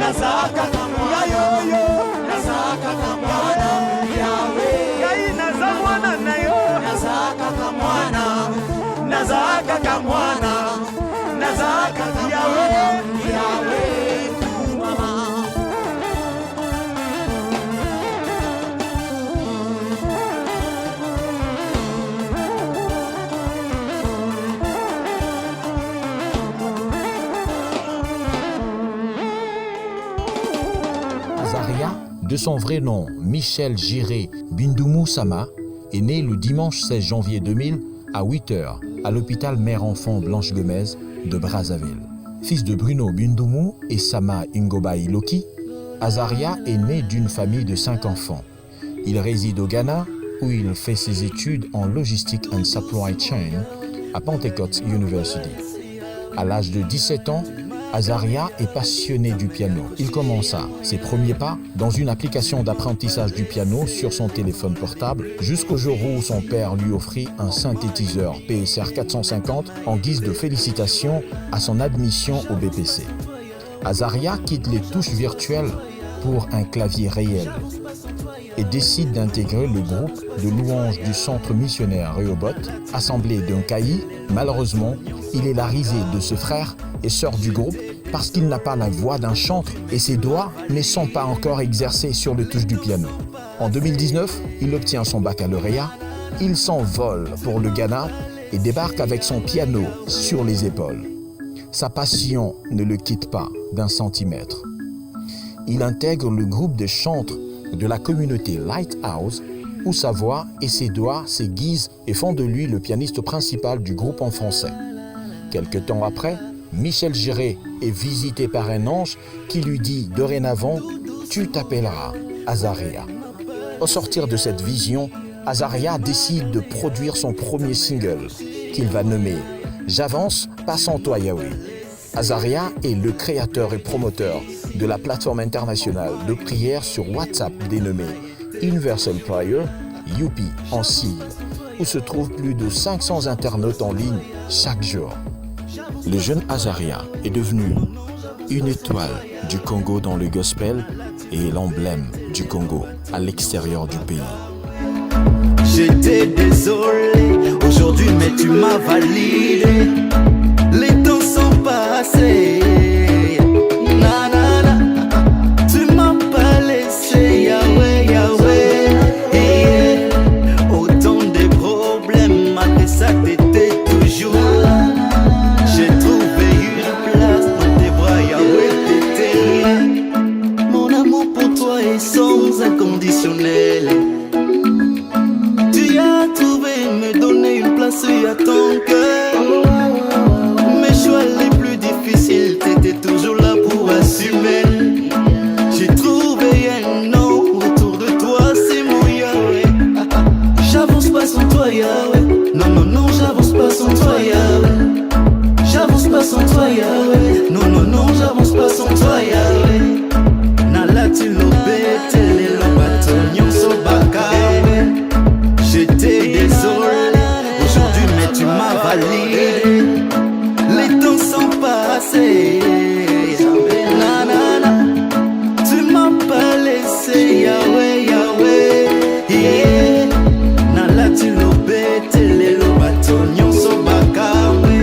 nazaka kamwana yoyo nazaka kamwana Yahweh ngai naza mwana na yo nazaka kamwana nazaka kamwana nazaka Yahweh Yahweh kumama Azaria, de son vrai nom Michel Giré Bindoumou Sama, est né le dimanche 16 janvier 2000 à 8h à l'hôpital Mère-Enfant Blanche Gomez de Brazzaville. Fils de Bruno Bindoumou et Sama Ngobai Loki, Azaria est né d'une famille de 5 enfants. Il réside au Ghana où il fait ses études en Logistic and Supply Chain à Pentecost University. À l'âge de 17 ans, Azaria est passionné du piano. Il commença ses premiers pas dans une application d'apprentissage du piano sur son téléphone portable jusqu'au jour où son père lui offrit un synthétiseur PSR 450 en guise de félicitations à son admission au BPC. Azaria quitte les touches virtuelles pour un clavier réel et décide d'intégrer le groupe de louanges du centre missionnaire Rehoboth, assemblé d'un caïd. Malheureusement, il est la risée de ce frère et sort du groupe parce qu'il n'a pas la voix d'un chantre et ses doigts ne sont pas encore exercés sur les touches du piano. En 2019, il obtient son baccalauréat, il s'envole pour le Ghana et débarque avec son piano sur les épaules. Sa passion ne le quitte pas d'un centimètre. Il intègre le groupe de chantres de la communauté Lighthouse où sa voix et ses doigts s'aiguisent et font de lui le pianiste principal du groupe en français. Quelque temps après, Michel Giré est visité par un ange qui lui dit dorénavant « Tu t'appelleras Azaria ». Au sortir de cette vision, Azaria décide de produire son premier single qu'il va nommer « J'avance, pas sans toi Yahweh ». Azaria est le créateur et promoteur de la plateforme internationale de prière sur WhatsApp dénommée Universal Prayer, Youpi en sigle, où se trouvent plus de 500 internautes en ligne chaque jour. Le jeune Azaria est devenu une étoile du Congo dans le gospel et l'emblème du Congo à l'extérieur du pays. J'étais désolé aujourd'hui mais tu m'as validé. Les temps sont passés. Na, na, na. Tu m'as pas laissé Yahweh, Yahweh. Yeah. Autant de problèmes, malgré ça t'étais toujours là. J'ai trouvé une place dans tes bras, Yahweh, t'étais là. Mon amour pour toi est sans inconditionnel. Tu as trouvé me donner une place à ton cœur. Mes choix les plus difficiles sans toi Yahweh. Non, non, non, j'avance pas sans toi Yahweh. Nalati lobete lelo batonyon so bakawe. J'étais désolé aujourd'hui mais tu m'as validé. Les temps sont passés. Nanana, tu m'as pas laissé Yahweh, Yahweh, yeah. Nalati lobete lelo batonyon so bakawe.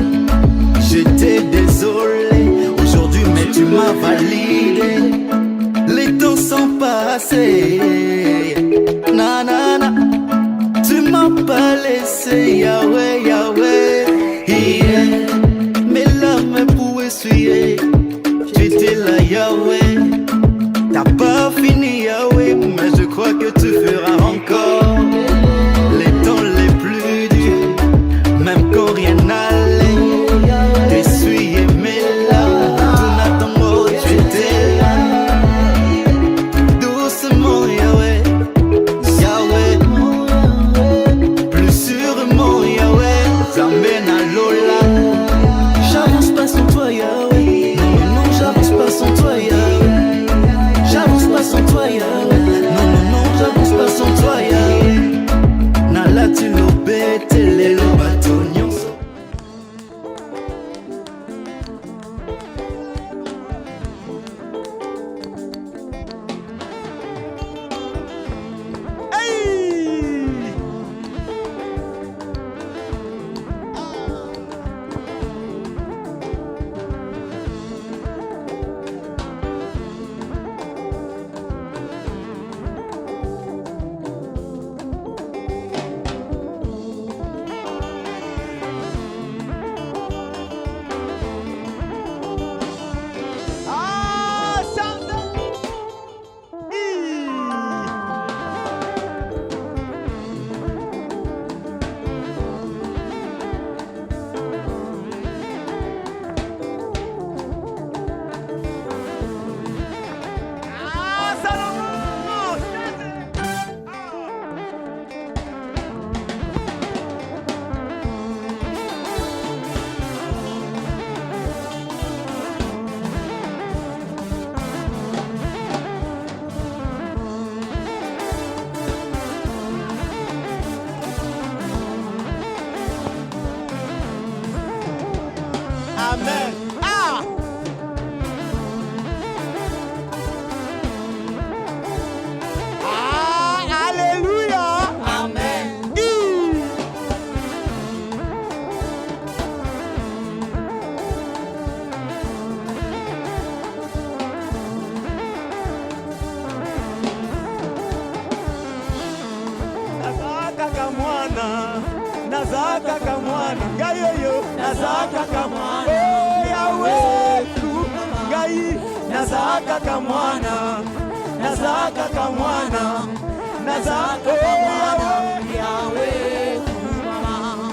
J'étais désolé aujourd'hui mais tu m'as validé. Les temps sont passés. Nanana, tu m'as pas laissé Yahweh, Yahweh, yeah. Mes larmes pour essuyer, tu étais là Yahweh. T'as pas fini Yahweh, mais je crois que tu feras encore. Les temps les plus durs, même quand rien n'allait, t'essuyais mes larmes. Tout n'attend pas, tu étais là. Doucement Yahweh, Yahweh, plus sûrement Yahweh, t'amène à Lola. J'avance pas sans toi Yahweh. Non, non, non, j'avance pas sans toi Yahweh. J'avance pas sans toi Yahweh. Non, non, non, j'avance pas sans toi Yahweh. Nalati lobete lelo batonyon so. Amen. Ah! Ah, alléluia. Amen. Nazaka kamwana, nazaka kamwana, gayoyo, nazaka kamwana. Wetu ngai nazaka kamwana, nazaka kamwana, nazaka kamwana yawe mama.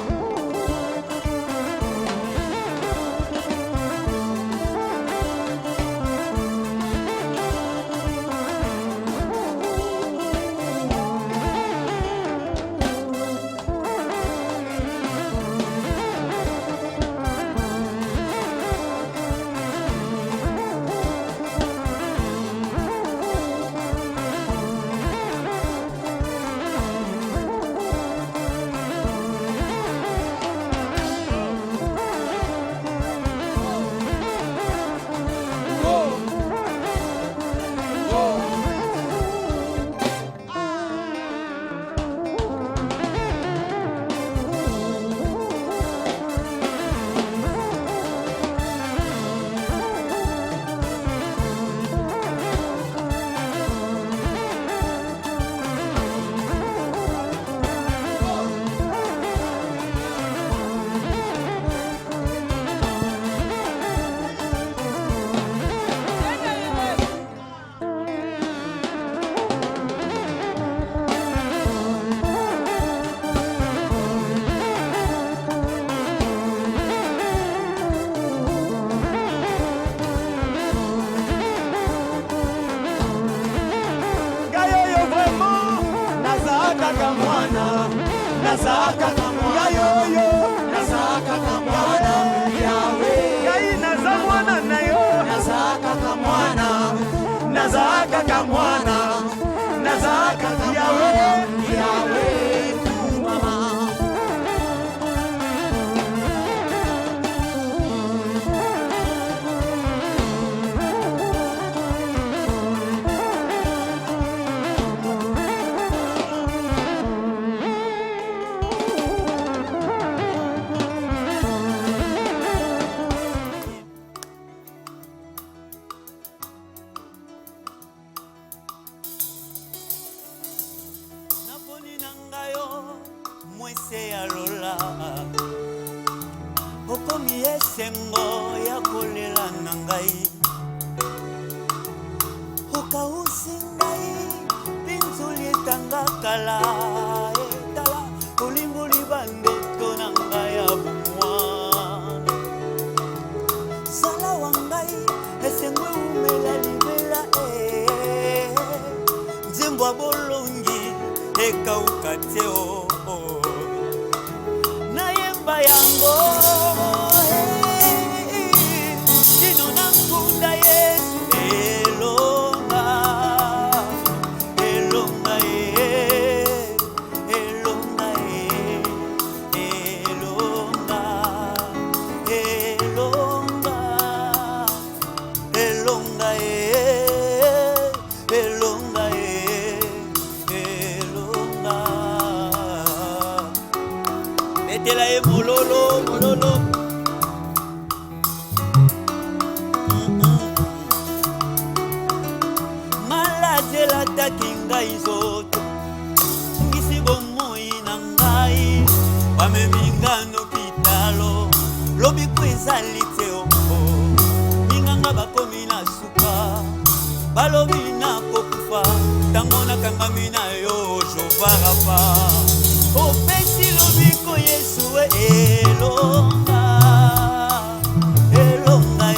nazaka kamwana, nazaka kamwana, Yahweh. mwana nazaka yawe yawe kumama. Naponi nangayo mwese ya lola okomi esengo ya kolela na ngai okausi ngai pinzuli etanga kala etala olimboli bandoto na ngai ya bomwana sala wa ngai esengo eumela libela nzembo bolongi ekauka te nayemba yango sino na nkunda Yesu elonga elonga elonga elonga elonga elonga elonga elonga metela ye mololo mololo malazela taki ngai nzoto ngisi bomoi na ngai bamemingano kitalo lobi po ezali te oko minganga bakomi na suka balobi na kokufa ntango nakangami na yo jovarapa opesi lobiko Yesu elonga elonga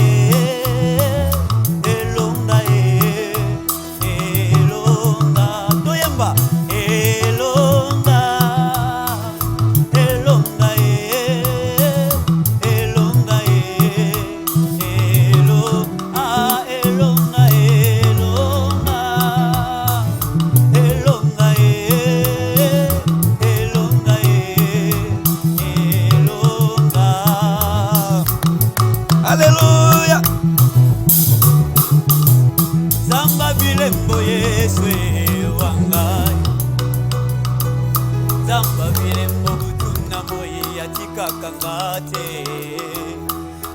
elonga elonga toyemba elonga elonga elonga elonga elonga elonga elonga elonga Alléluia Zamba bilembo Yesu wangai Zamba bilembo butuna moyi yatika kangate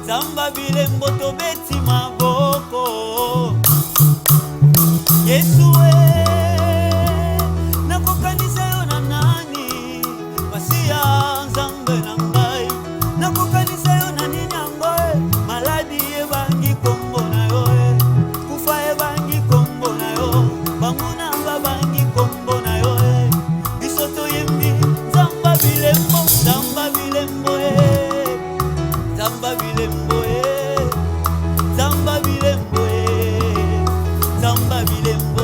Zamba bilembo tobeti maboko Yesu nakokanisa yo na nani Masia Nzambe na ngai nakokanisa yo na nini yango maladi ebangi kombo na yo kufa ebangi kombo na yo banguna babangi kombo na yo biso toyembi Nzamba bilembo Nzamba bilembo Nzamba bilembo Nzamba bilembo Nzamba bilembo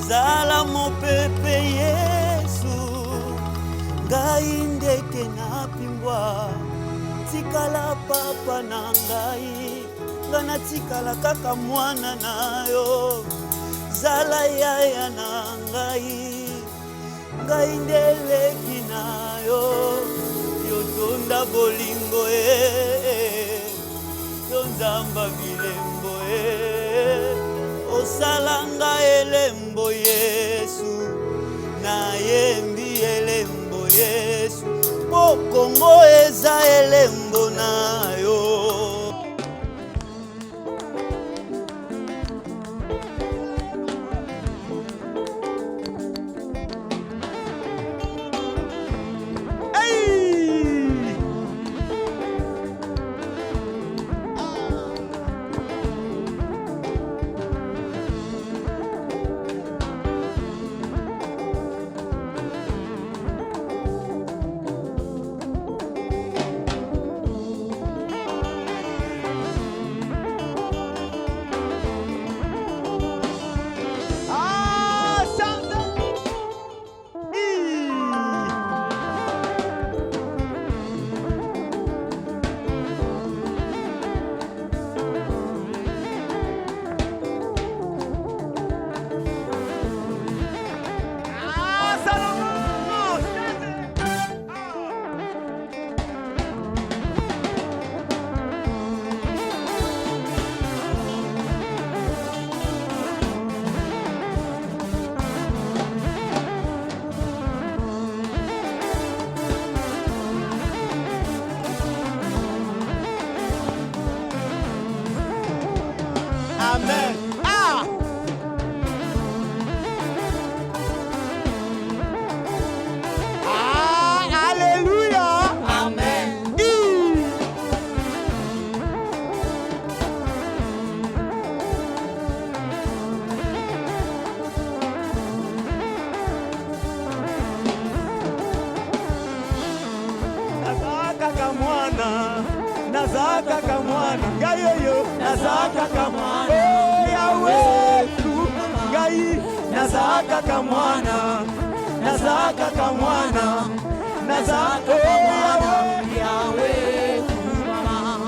zala mopepe Yesu ngai ndeke napimbwa tikala papa na ngai nga natikala kaka mwana na yo zala yaya na ngai ngai ndeleki na yo yotonda bolingo yo nzamba bilembo osalanga elembo Yesu nayembi elembo Yesu po Kongo eza elembo na yo. Amen. Ah! Ah, alléluia. Amen. Nazaka kamwana, nazaka kamwana, gayoyo, nazaka kamwana. Yawetu ngai nazaka kamwana nazaka kamwana nazaka kamwana yawetu mama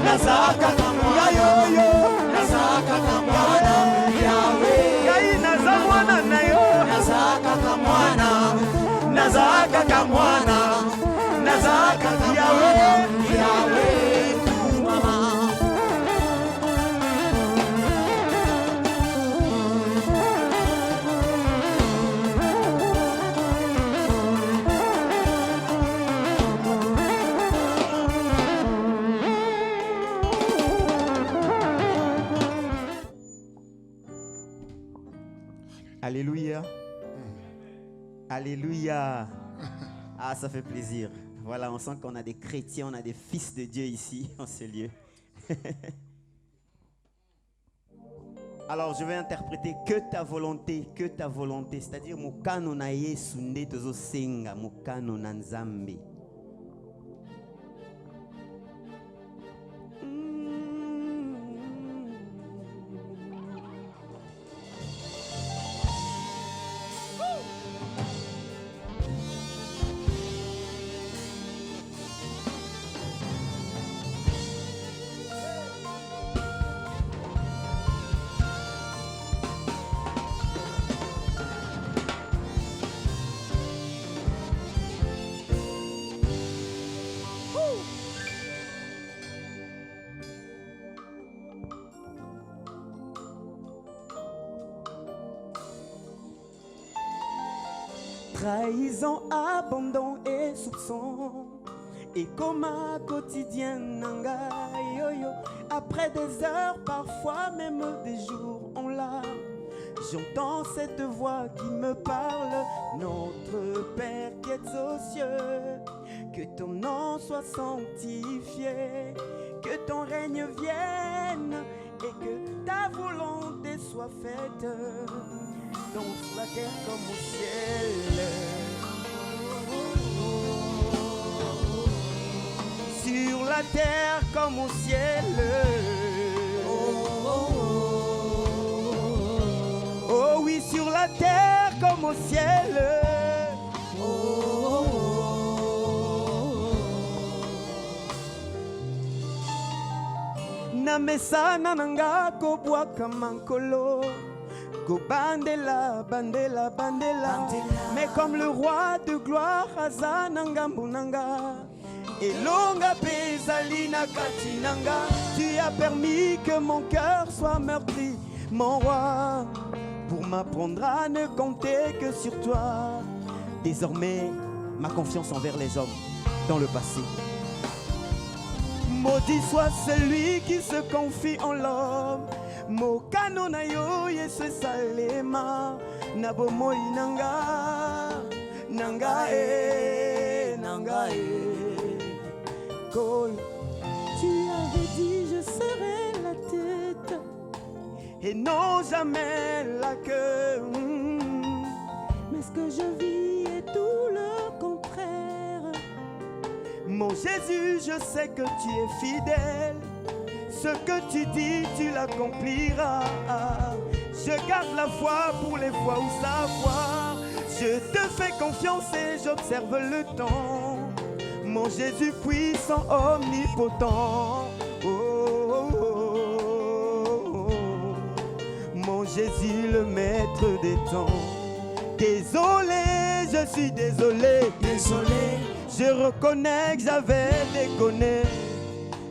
nazaka kamwana yoyo nazaka kamwana yawe gai naza mwana na yo nazaka kamwana nazaka kamwana nazaka yawe yawe mama Alléluia. Alléluia. Ah, ça fait plaisir. Voilà, on sent qu'on a des chrétiens, on a des fils de Dieu ici, en ce lieu. Alors je vais interpréter que ta volonté, c'est-à-dire mokano na Yesu nde tozo senga, mokano na Nzambe. Trahison, abandon et soupçon. Et comme un quotidien nanga yo yo. Après des heures, parfois même des jours en larmes, j'entends cette voix qui me parle. Notre Père qui es aux cieux, que ton nom soit sanctifié, que ton règne vienne et que ta volonté soit faite, dans la terre comme au ciel. Sur la terre comme au ciel. Oh oui, sur la terre comme au ciel. Namesana nanga kobwaka mankolo, go bandela, bandela, bandela. Mais comme le roi de gloire azananga mbunanga, elonga pesalina katinanga, tu as permis que mon cœur soit meurtri, mon roi, pour m'apprendre à ne compter que sur toi. Désormais, ma confiance envers les hommes dans le passé. Maudit soit celui qui se confie en l'homme. Mokano na yo yesu salema, nabomoi nanga, nanga nanga Cole. Tu avais dit je serai la tête Et non jamais la queue. Mais ce que je vis est tout le contraire. Mon Jésus, je sais que tu es fidèle. Ce que tu dis, tu l'accompliras. Je garde la foi pour les fois où savoir. Je te fais confiance et j'observe le temps. Mon Jésus puissant, omnipotent. Oh, oh, oh, oh. Mon Jésus, le maître des temps. Désolé, je suis désolé. Désolé, Je reconnais que j'avais déconné.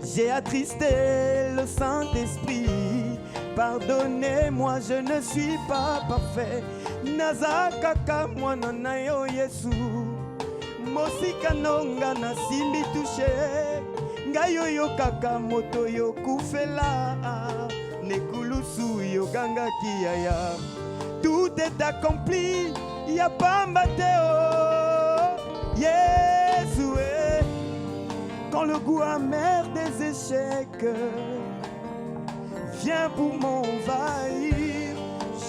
J'ai attristé le Saint-Esprit. Pardonnez-moi, je ne suis pas parfait. Nazakaka mwana na yo Yesu. Mosika nonga na simbi touché. Ngai yo kaka moto yo kufela. Nekulusu yo ganga kiaya. Tout est accompli, ya pamba teo. Yesu, quand le goût amer des échecs vient pour m'envahir,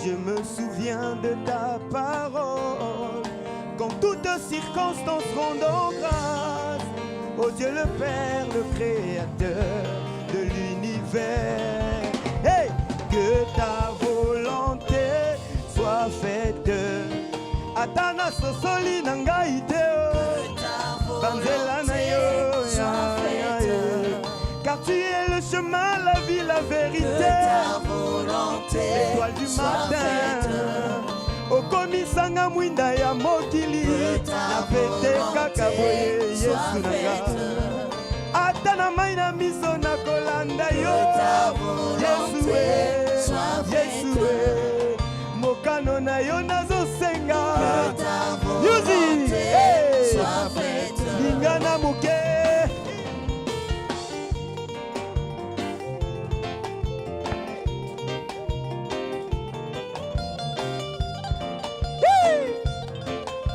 je me souviens de ta parole. Quand toutes circonstances rendant grâce au Dieu le Père, le Créateur de l'univers. Hey! Que ta volonté soit faite. Atana sosoli nangai teo, banzela na yo, car tu es le chemin, la vie, la vérité. L'étoile du matin, okomisanga mwinda ya mokili, na pete kaka boye Yesu nanga. Atana mai na miso na kolanda yo, Yesu Yesu mokano na yo nazosenga. Yuzi, lingana muke.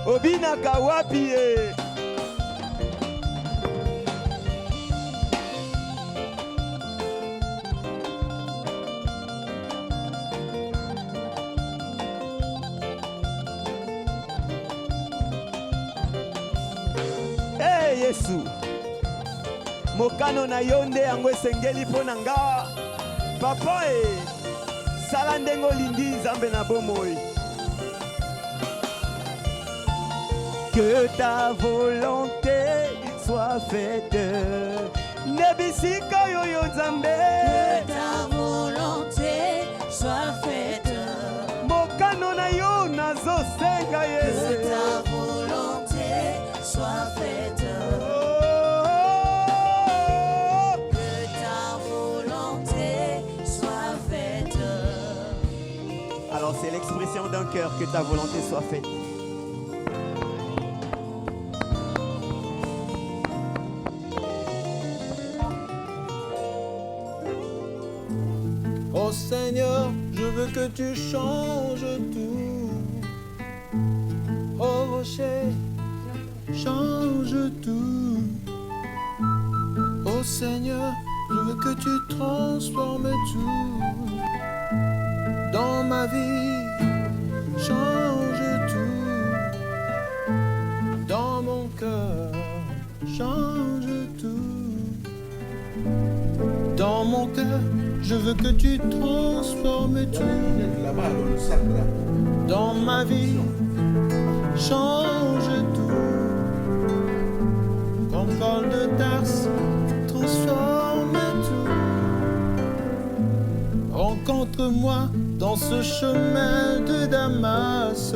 Obinaka wapi Yesu, mokano na yo nde yango esengeli mpo na nga. Papa sala ndenge olingi Nzambe na bomoi. Que ta volonté soit faite. Nebisika yoyo Nzambe. Que ta volonté soit faite. Mokano na yo nazosenga Yesu. Que ta volonté soit faite. Que ta volonté soit faite. Alors c'est l'expression d'un cœur, que ta volonté soit faite. Oh Seigneur, je veux que tu changes tout. Oh rocher, change tout. Oh Seigneur, je veux que tu transformes tout. Dans ma vie, change tout. Dans mon cœur, change tout. Dans mon cœur, je veux que tu transformes tout. Dans ma vie, change tout. Comme Paul de Tarse, transforme tout. Rencontre-moi dans ce chemin de Damas.